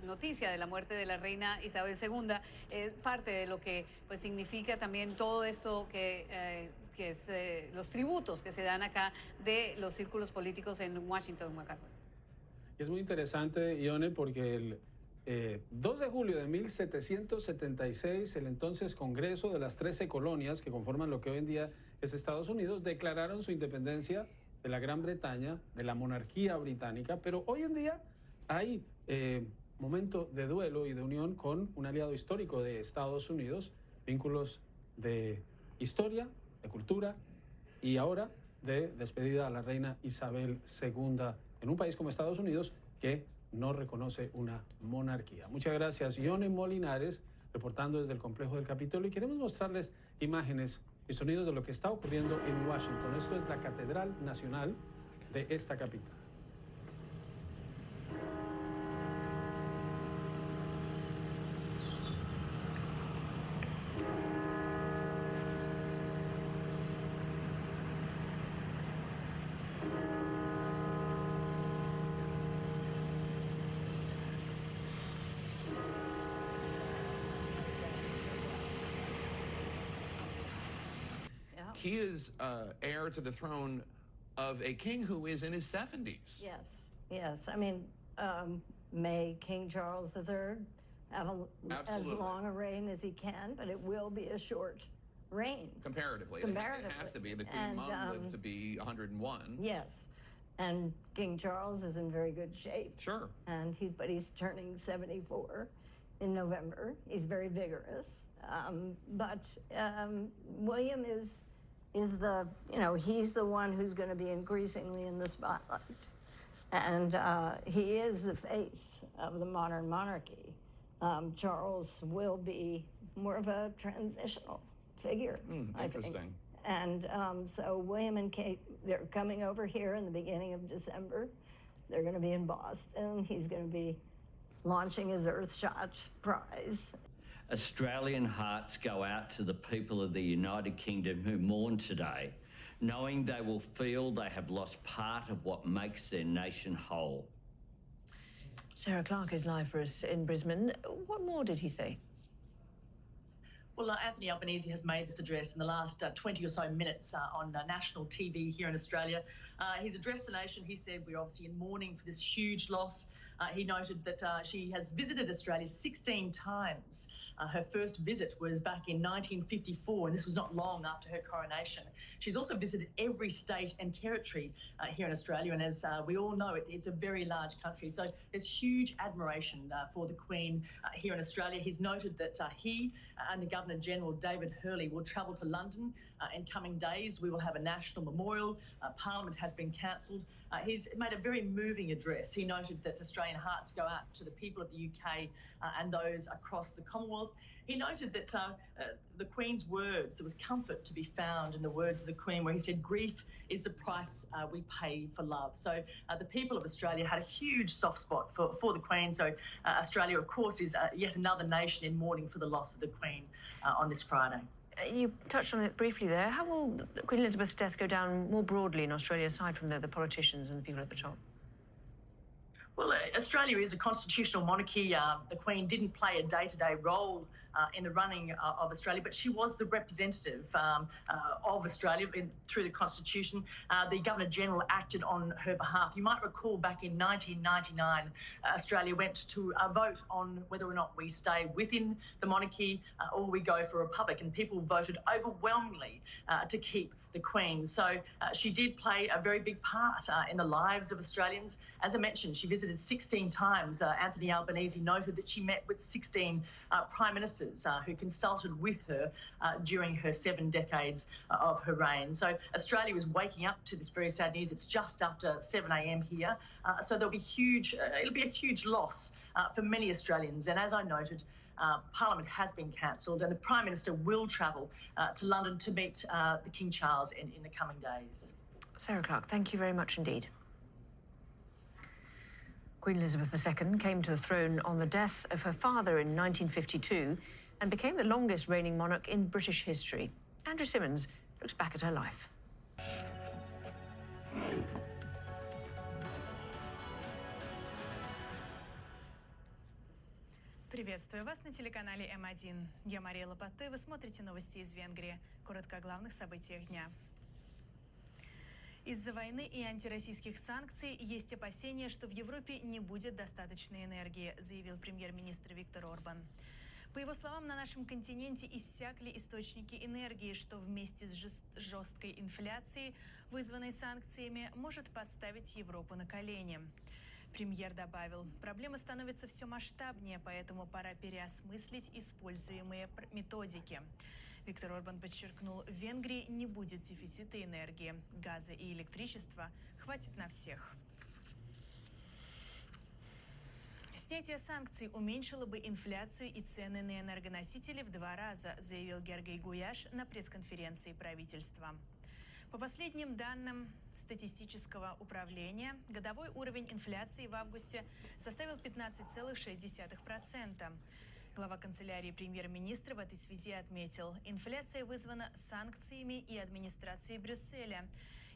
noticia de la muerte de la reina Isabel II. Parte de lo que pues significa también todo esto que es los tributos que se dan acá de los círculos políticos en Washington, Juan Carlos. Es muy interesante, Ione, porque el 2 de julio de 1776, el entonces Congreso de las 13 colonias que conforman lo que hoy en día es Estados Unidos, declararon su independencia de la Gran Bretaña, de la monarquía británica, pero hoy en día hay momento de duelo y de unión con un aliado histórico de Estados Unidos, vínculos de historia, de cultura y ahora de despedida a la reina Isabel II en un país como Estados Unidos que no reconoce una monarquía. Muchas gracias, Ione Molinares, reportando desde el complejo del Capitolio, y queremos mostrarles imágenes y sonidos de lo que está ocurriendo en Washington. Esto es la Catedral Nacional de esta capital. He is heir to the throne of a king who is in his 70s. Yes, yes. I mean, may King Charles III have as long a reign as he can, but it will be a short reign. Comparatively. It has to be. The Queen Mum lived to be 101. Yes. And King Charles is in very good shape. Sure. And he's turning 74 in November. He's very vigorous. But William is the, he's the one who's going to be increasingly in the spotlight. And he is the face of the modern monarchy. Charles will be more of a transitional figure, I think. And so William and Kate, they're coming over here in the beginning of December. They're going to be in Boston. He's going to be launching his Earthshot Prize. Australian hearts go out to the people of the United Kingdom who mourn today, knowing they will feel they have lost part of what makes their nation whole. Sarah Clark is live for us in Brisbane. What more did he say? Well, Anthony Albanese has made this address in the last 20 or so minutes on national TV here in Australia. He's addressed the nation. He said we're obviously in mourning for this huge loss. He noted that she has visited Australia 16 times. Her first visit was back in 1954, and this was not long after her coronation. She's also visited every state and territory here in Australia, and as we all know, it's a very large country. So there's huge admiration for the Queen here in Australia. He's noted that he and the Governor-General, David Hurley, will travel to London in coming days. We will have a national memorial. Parliament has been cancelled. He's made a very moving address. He noted that Australian hearts go out to the people of the UK and those across the Commonwealth. He noted that the Queen's words, there was comfort to be found in the words of the Queen, where he said, grief is the price we pay for love. So the people of Australia had a huge soft spot for the Queen. So Australia, of course, is yet another nation in mourning for the loss of the Queen on this Friday. You touched on it briefly there. How will Queen Elizabeth's death go down more broadly in Australia, aside from the politicians and the people at the top? Well, Australia is a constitutional monarchy. The Queen didn't play a day-to-day role in the running of Australia, but she was the representative of Australia through the Constitution. The Governor-General acted on her behalf. You might recall back in 1999, Australia went to a vote on whether or not we stay within the monarchy or we go for a republic, and people voted overwhelmingly to keep the Queen. So she did play a very big part in the lives of Australians. As I mentioned, she visited 16 times. Anthony Albanese noted that she met with 16 prime ministers who consulted with her during her 7 decades of her reign. So Australia is waking up to this very sad news. It's just after 7 a.m. here. So there'll be it'll be a huge loss for many Australians. And as I noted, Parliament has been cancelled, and the Prime Minister will travel to London to meet the King Charles in the coming days. Sarah Clark, thank you very much indeed. Queen Elizabeth II came to the throne on the death of her father in 1952 and became the longest reigning monarch in British history. Andrew Simmons looks back at her life. Приветствую вас на телеканале М1. Я Мария Лопатто, и вы смотрите новости из Венгрии. Коротко о главных событиях дня. Из-за войны и антироссийских санкций есть опасения, что в Европе не будет достаточной энергии, заявил премьер-министр Виктор Орбан. По его словам, на нашем континенте иссякли источники энергии, что вместе с жесткой инфляцией, вызванной санкциями, может поставить Европу на колени. Премьер добавил, проблема становится все масштабнее, поэтому пора переосмыслить используемые методики. Виктор Орбан подчеркнул, в Венгрии не будет дефицита энергии, газа и электричества хватит на всех. Снятие санкций уменьшило бы инфляцию и цены на энергоносители в 2 раза, заявил Гергей Гуяш на пресс-конференции правительства. По последним данным статистического управления, годовой уровень инфляции в августе составил 15,6%. Глава канцелярии премьер-министра в этой связи отметил, инфляция вызвана санкциями и администрацией Брюсселя.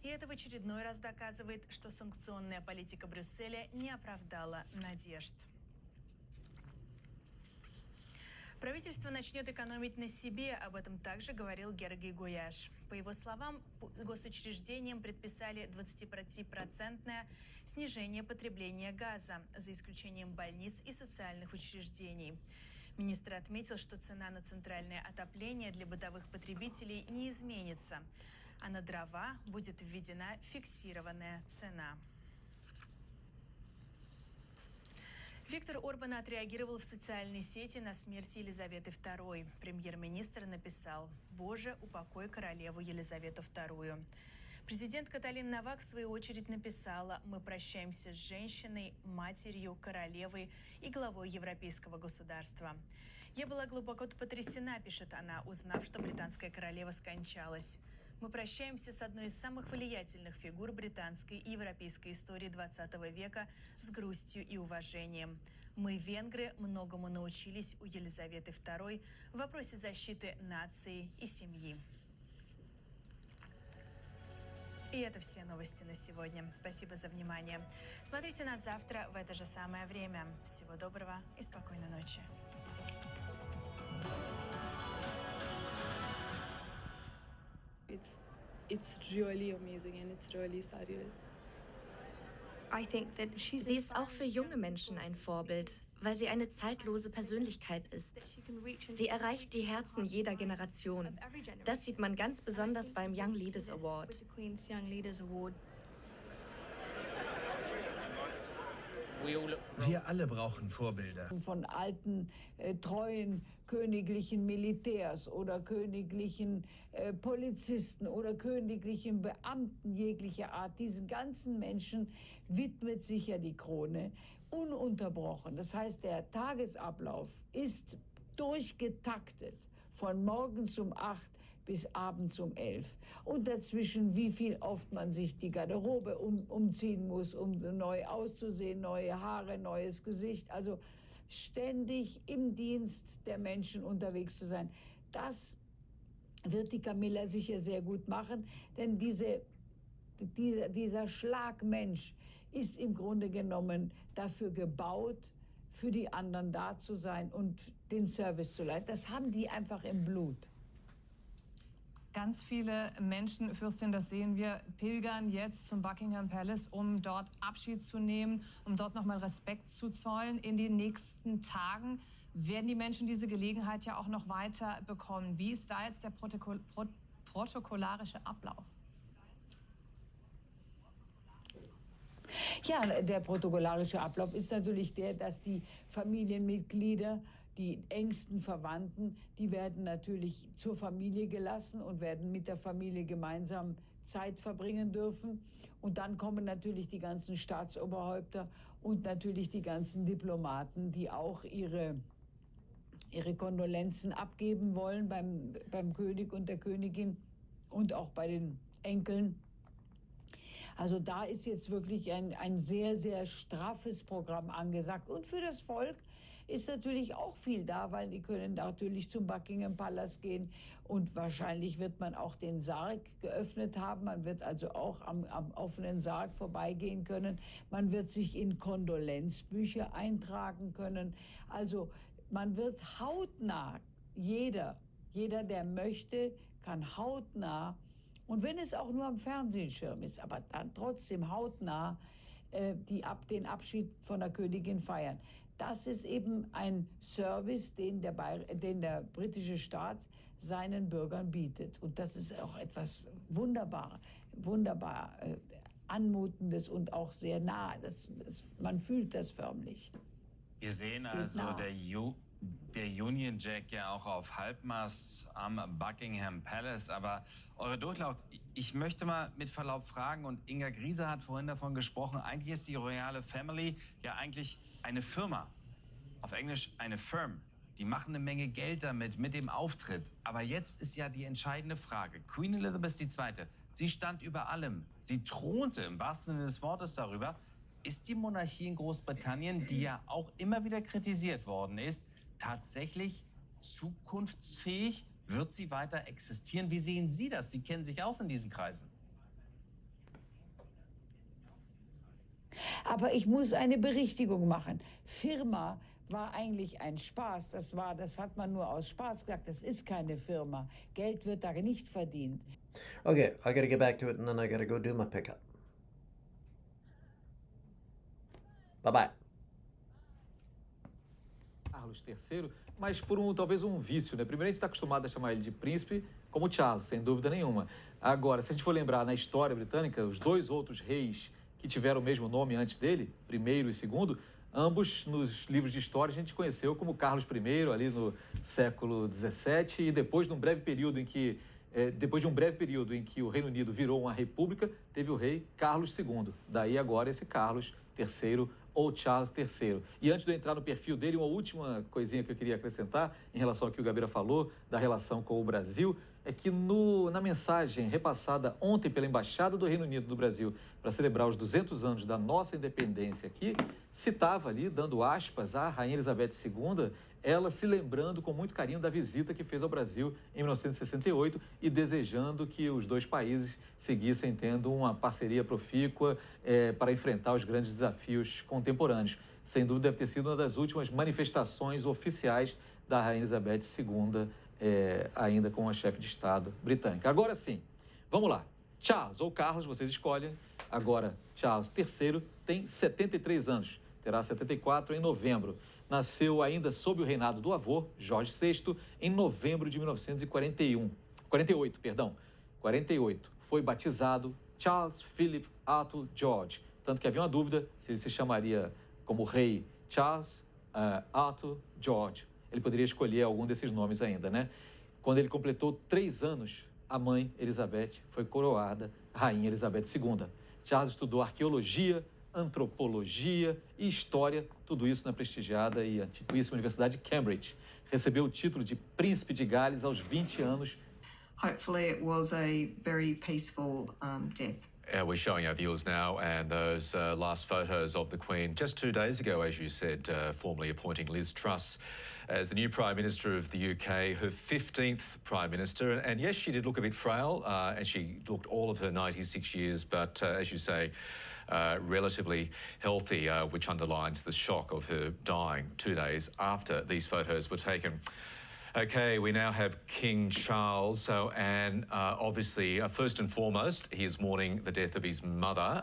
И это в очередной раз доказывает, что санкционная политика Брюсселя не оправдала надежд. Правительство начнет экономить на себе, об этом также говорил Георгий Гуяш. По его словам, госучреждениям предписали 20% снижение потребления газа, за исключением больниц и социальных учреждений. Министр отметил, что цена на центральное отопление для бытовых потребителей не изменится, а на дрова будет введена фиксированная цена. Виктор Орбан отреагировал в социальной сети на смерть Елизаветы II. Премьер-министр написал: «Боже, упокой королеву Елизавету II». Президент Каталин Новак, в свою очередь, написала: «Мы прощаемся с женщиной, матерью, королевой и главой европейского государства». «Я была глубоко потрясена», пишет она, узнав, что британская королева скончалась. «Мы прощаемся с одной из самых влиятельных фигур британской и европейской истории XX века с грустью и уважением. Мы, венгры, многому научились у Елизаветы II в вопросе защиты нации и семьи». И это все новости на сегодня. Спасибо за внимание. Смотрите нас завтра в это же самое время. Всего доброго и спокойной ночи. It's really amazing and it's really surreal. Sie ist auch für junge Menschen ein Vorbild, weil sie eine zeitlose Persönlichkeit ist. Sie erreicht die Herzen jeder Generation. Das sieht man ganz besonders beim Young Leaders Award. Wir alle brauchen Vorbilder. Von alten, treuen königlichen Militärs oder königlichen Polizisten oder königlichen Beamten jeglicher Art. Diesen ganzen Menschen widmet sich ja die Krone ununterbrochen. Das heißt, der Tagesablauf ist durchgetaktet von morgens um 8 bis abends um 11. Und dazwischen, wie viel oft man sich die Garderobe umziehen muss, um neu auszusehen, neue Haare, neues Gesicht. Also ständig im Dienst der Menschen unterwegs zu sein. Das wird die Camilla sicher sehr gut machen, denn dieser Schlagmensch ist im Grunde genommen dafür gebaut, für die anderen da zu sein und den Service zu leisten. Das haben die einfach im Blut. Ganz viele Menschen, Fürstin, das sehen wir, pilgern jetzt zum Buckingham Palace, um dort Abschied zu nehmen, um dort nochmal Respekt zu zollen. In den nächsten Tagen werden die Menschen diese Gelegenheit ja auch noch weiter bekommen. Wie ist da jetzt der protokollarische Ablauf? Ja, der protokollarische Ablauf ist natürlich der, dass die Familienmitglieder, die engsten Verwandten, die werden natürlich zur Familie gelassen und werden mit der Familie gemeinsam Zeit verbringen dürfen. Und dann kommen natürlich die ganzen Staatsoberhäupter und natürlich die ganzen Diplomaten, die auch ihre Kondolenzen abgeben wollen beim König und der Königin und auch bei den Enkeln. Also da ist jetzt wirklich ein sehr, sehr straffes Programm angesagt. Und für das Volk ist natürlich auch viel da, weil die können natürlich zum Buckingham Palace gehen und wahrscheinlich wird man auch den Sarg geöffnet haben. Man wird also auch am offenen Sarg vorbeigehen können. Man wird sich in Kondolenzbücher eintragen können. Also man wird hautnah, jeder, der möchte, kann hautnah, und wenn es auch nur am Fernsehschirm ist, aber dann trotzdem hautnah den Abschied von der Königin feiern. Das ist eben ein Service, den der britische Staat seinen Bürgern bietet. Und das ist auch etwas wunderbar Anmutendes und auch sehr nah. Man fühlt das förmlich. Wir sehen also der Union Jack ja auch auf Halbmast am Buckingham Palace. Aber eure Durchlaut, ich möchte mal mit Verlaub fragen, und Inga Griese hat vorhin davon gesprochen, eigentlich ist die royale Family ja eigentlich eine Firma, auf Englisch eine Firm. Die machen eine Menge Geld damit, mit dem Auftritt. Aber jetzt ist ja die entscheidende Frage. Queen Elizabeth II., sie stand über allem. Sie thronte im wahrsten Sinne des Wortes darüber. Ist die Monarchie in Großbritannien, die ja auch immer wieder kritisiert worden ist, tatsächlich zukunftsfähig? Wird sie weiter existieren? Wie sehen Sie das? Sie kennen sich aus in diesen Kreisen. Aber ich muss eine Berichtigung machen. Firma war eigentlich ein Spaß. Das hat man nur aus Spaß gesagt. Das ist keine Firma. Geld wird da nicht verdient. Okay, I gotta get back to it and then I gotta go do my pickup. Bye-bye. Carlos III, mas por talvez um vício, né? Primeiro a gente está acostumado a chamar ele de príncipe como Charles, sem dúvida nenhuma. Agora, se a gente for lembrar na história britânica, os dois outros reis que tiveram o mesmo nome antes dele, primeiro e segundo, ambos nos livros de história a gente conheceu como Carlos I, ali no século XVII, e depois de um breve período em que o Reino Unido virou uma república, teve o rei Carlos II. Daí agora esse Carlos III ou Charles III. E antes de eu entrar no perfil dele, uma última coisinha que eu queria acrescentar em relação ao que o Gabeira falou da relação com o Brasil, é que na mensagem repassada ontem pela Embaixada do Reino Unido do Brasil para celebrar os 200 anos da nossa independência aqui, citava ali, dando aspas, à Rainha Elizabeth II, ela se lembrando com muito carinho da visita que fez ao Brasil em 1968 e desejando que os dois países seguissem tendo uma parceria profícua para enfrentar os grandes desafios contemporâneos. Sem dúvida, deve ter sido uma das últimas manifestações oficiais da Rainha Elizabeth II, ainda como a chefe de Estado britânica. Agora sim, vamos lá. Charles ou Carlos, vocês escolhem. Agora, Charles III tem 73 anos, terá 74 em novembro. Nasceu ainda sob o reinado do avô, Jorge VI, em novembro de 48. Foi batizado Charles Philip Arthur George, tanto que havia uma dúvida se ele se chamaria como rei Charles Arthur George. Ele poderia escolher algum desses nomes ainda, né? Quando ele completou 3 anos, a mãe Elizabeth foi coroada Rainha Elizabeth II. Charles estudou arqueologia, antropologia e história, tudo isso na prestigiada e antiquíssima Universidade de Cambridge. Recebeu o título de Príncipe de Gales aos 20 anos. Hopefully it was a very peaceful death. We're showing our viewers now and those last photos of the Queen just 2 days ago, as you said, formally appointing Liz Truss as the new Prime Minister of the UK, her 15th Prime Minister. And yes, she did look a bit frail and she looked all of her 96 years, but as you say, relatively healthy, which underlines the shock of her dying 2 days after these photos were taken. Okay, we now have King Charles, and obviously, first and foremost, he is mourning the death of his mother,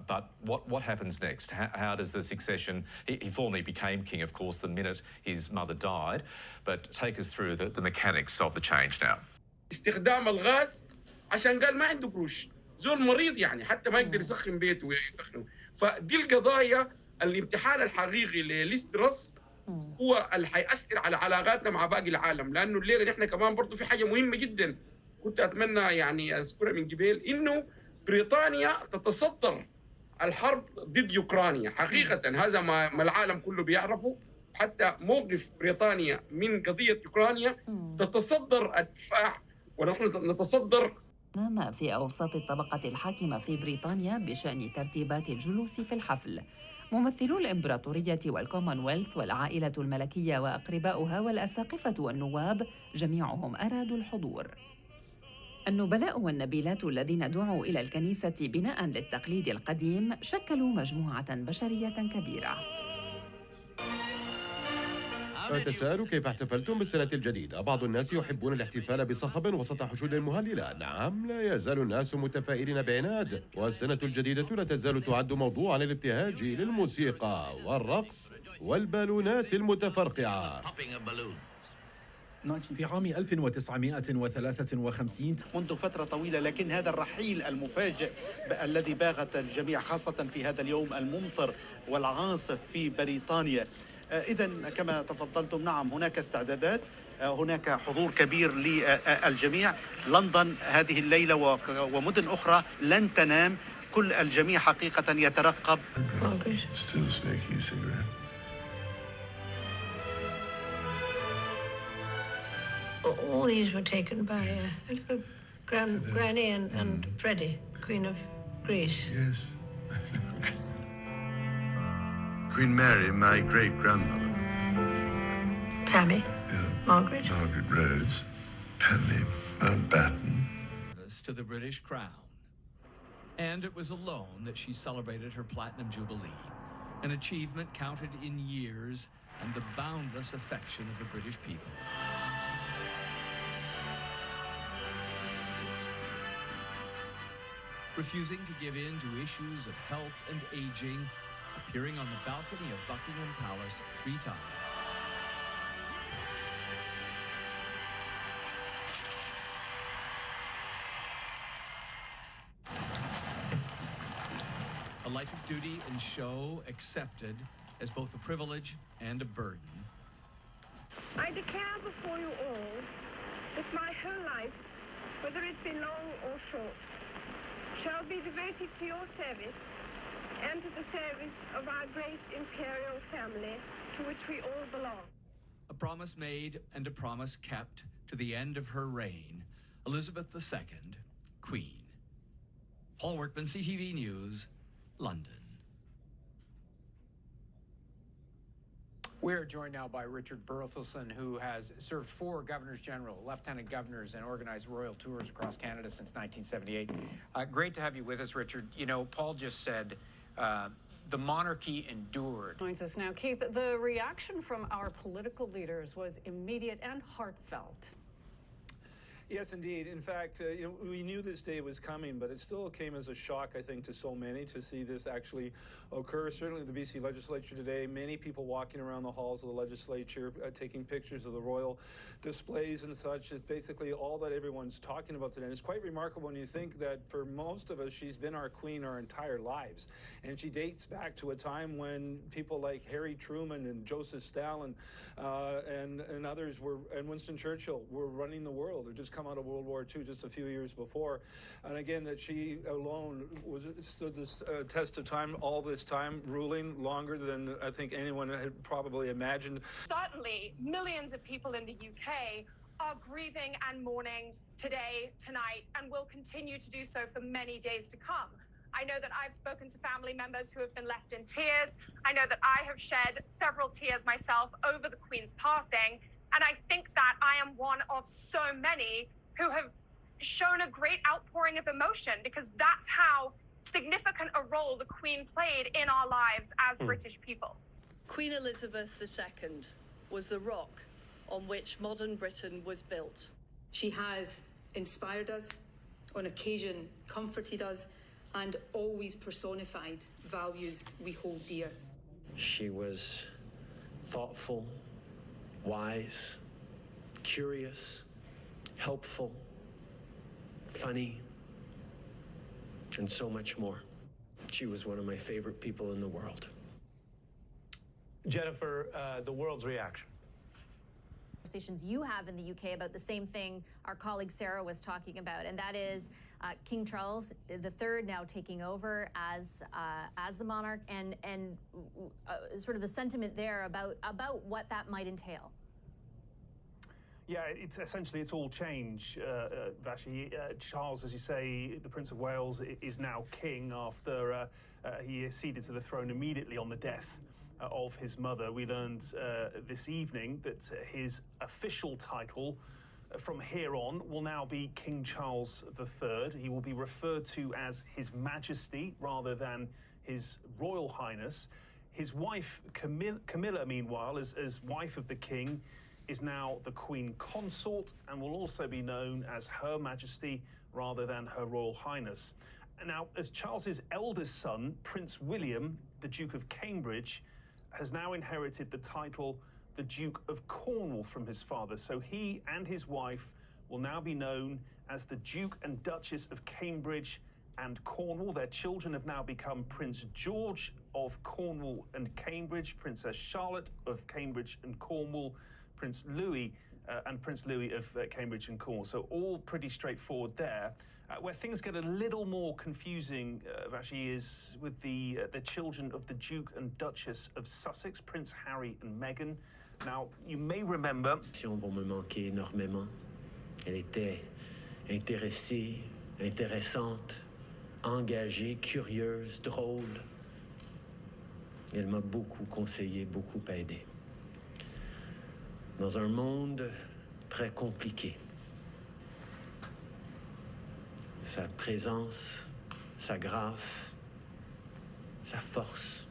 but what happens next? How does the succession... He formally became king, of course, the minute his mother died, but take us through the mechanics of the change now. استخدام الغاز عشان قال ما عنده قروش، زول مريض يعني حتى ما يقدر يسخن بيته ويسخنه، فدي القضايا الامتحان الحقيقي لليسترس هو اللي حيأثر على علاقاتنا مع باقي العالم، لأنه الليلة نحن كمان برضو في حاجة مهمة جدا كنت أتمنى يعني أذكرها من قبل، إنه بريطانيا تتصدر الحرب ضد أوكرانيا. حقيقة هذا ما العالم كله بيعرفه، حتى موقف بريطانيا من قضية أوكرانيا تتصدر الدفاع ونحن نتصدر ما في أوساط الطبقة الحاكمة في بريطانيا بشأن ترتيبات الجلوس في الحفل. ممثلو الإمبراطورية والكومنولث والعائلة الملكية وأقرباؤها والأساقفة والنواب جميعهم أرادوا الحضور. النبلاء والنبيلات الذين دعوا إلى الكنيسة بناء للتقليد القديم شكلوا مجموعة بشرية كبيرة. أتساءل كيف احتفلتم بالسنة الجديدة؟ بعض الناس يحبون الاحتفال بصخب وسط حشود مهللة. نعم، لا يزال الناس متفائلين بعناد، والسنة الجديدة لا تزال تعد موضوعا للابتهاج للموسيقى والرقص والبالونات المتفرقعة. في عام 1953 منذ فترة طويلة، لكن هذا الرحيل المفاجئ الذي باغت الجميع خاصة في هذا اليوم الممطر والعاصف في بريطانيا. إذن كما تفضلتم، نعم هناك استعدادات، هناك حضور كبير للجميع. لندن هذه الليلة ومدن أخرى لن تنام، كل الجميع حقيقة يترقب. All these were taken by Granny and Freddie, Queen of Greece. Yes. Queen Mary, my great-grandmother. Pammy? Yeah. Margaret? Margaret Rose. Penny Mountbatten. To the British crown. And it was alone that she celebrated her Platinum Jubilee. an achievement counted in years and the boundless affection of the British people. Refusing to give in to issues of health and aging, appearing on the balcony of Buckingham Palace 3 times. A life of duty and show accepted as both a privilege and a burden. I declare before you all that my whole life, whether it be long or short, shall be devoted to your service and to the service of our great imperial family to which we all belong. A promise made and a promise kept to the end of her reign. Elizabeth II, Queen. Paul Workman, CTV News, London. We're joined now by Richard Berthelsen, who has served 4 governors general, lieutenant governors, and organized royal tours across Canada since 1978. Great to have you with us, Richard. You know, Paul just said the monarchy endured. Joins us now. Keith, the reaction from our political leaders was immediate and heartfelt. Yes, indeed. In fact, we knew this day was coming, but it still came as a shock, I think, to so many to see this actually occur. Certainly the BC legislature today, many people walking around the halls of the legislature, taking pictures of the royal displays and such. It's basically all that everyone's talking about today. And it's quite remarkable when you think that for most of us, she's been our queen our entire lives. And she dates back to a time when people like Harry Truman and Joseph Stalin and others were, and Winston Churchill were running the world, or just come out of World War II just a few years before. And again, that she alone stood this test of time all this time, ruling longer than I think anyone had probably imagined. Certainly, millions of people in the UK are grieving and mourning today, tonight, and will continue to do so for many days to come. I know that I've spoken to family members who have been left in tears. I know that I have shed several tears myself over the Queen's passing. And I think that I am one of so many who have shown a great outpouring of emotion, because that's how significant a role the Queen played in our lives as British people. Queen Elizabeth II was the rock on which modern Britain was built. She has inspired us, on occasion comforted us, and always personified values we hold dear. She was thoughtful, wise, curious, helpful, funny, and so much more. She was one of my favorite people in the world. Jennifer, the world's reaction. Conversations you have in the UK about the same thing our colleague Sarah was talking about, and that is King Charles III now taking over as the monarch, and sort of the sentiment there about what that might entail. Yeah, it's essentially all change, Vashi. Charles, as you say, the Prince of Wales, is now king after he acceded to the throne immediately on the death of his mother. We learned this evening that his official title from here on will now be King Charles III. He will be referred to as His Majesty rather than His Royal Highness. His wife, Camilla, meanwhile, as wife of the king, is now the Queen Consort and will also be known as Her Majesty rather than Her Royal Highness. Now, as Charles's eldest son, Prince William, the Duke of Cambridge, has now inherited the title the Duke of Cornwall from his father. So he and his wife will now be known as the Duke and Duchess of Cambridge and Cornwall. Their children have now become Prince George of Cornwall and Cambridge, Princess Charlotte of Cambridge and Cornwall, Prince Louis and Prince Louis of Cambridge and Cornwall. So all pretty straightforward there. Where things get a little more confusing, Vashi, is with the children of the Duke and Duchess of Sussex, Prince Harry and Meghan. Now, you may remember... vont me manquer énormément. Elle était intéressée, intéressante, engagée, curieuse, drôle. Elle m'a beaucoup conseillé, beaucoup aidé. Dans un monde très compliqué. Sa présence, sa grâce, sa force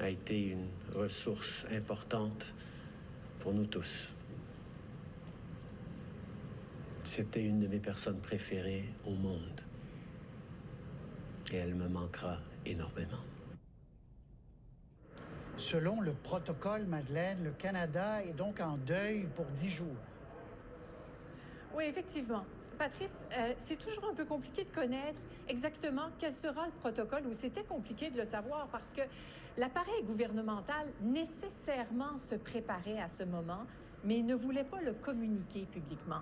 a été une ressource importante pour nous tous. C'était une de mes personnes préférées au monde. Et elle me manquera énormément. Selon le protocole, Madeleine, le Canada est donc en deuil pour 10 jours. Oui, effectivement. Patrice, c'est toujours un peu compliqué de connaître exactement quel sera le protocole, ou c'était compliqué de le savoir parce que l'appareil gouvernemental nécessairement se préparait à ce moment, mais il ne voulait pas le communiquer publiquement.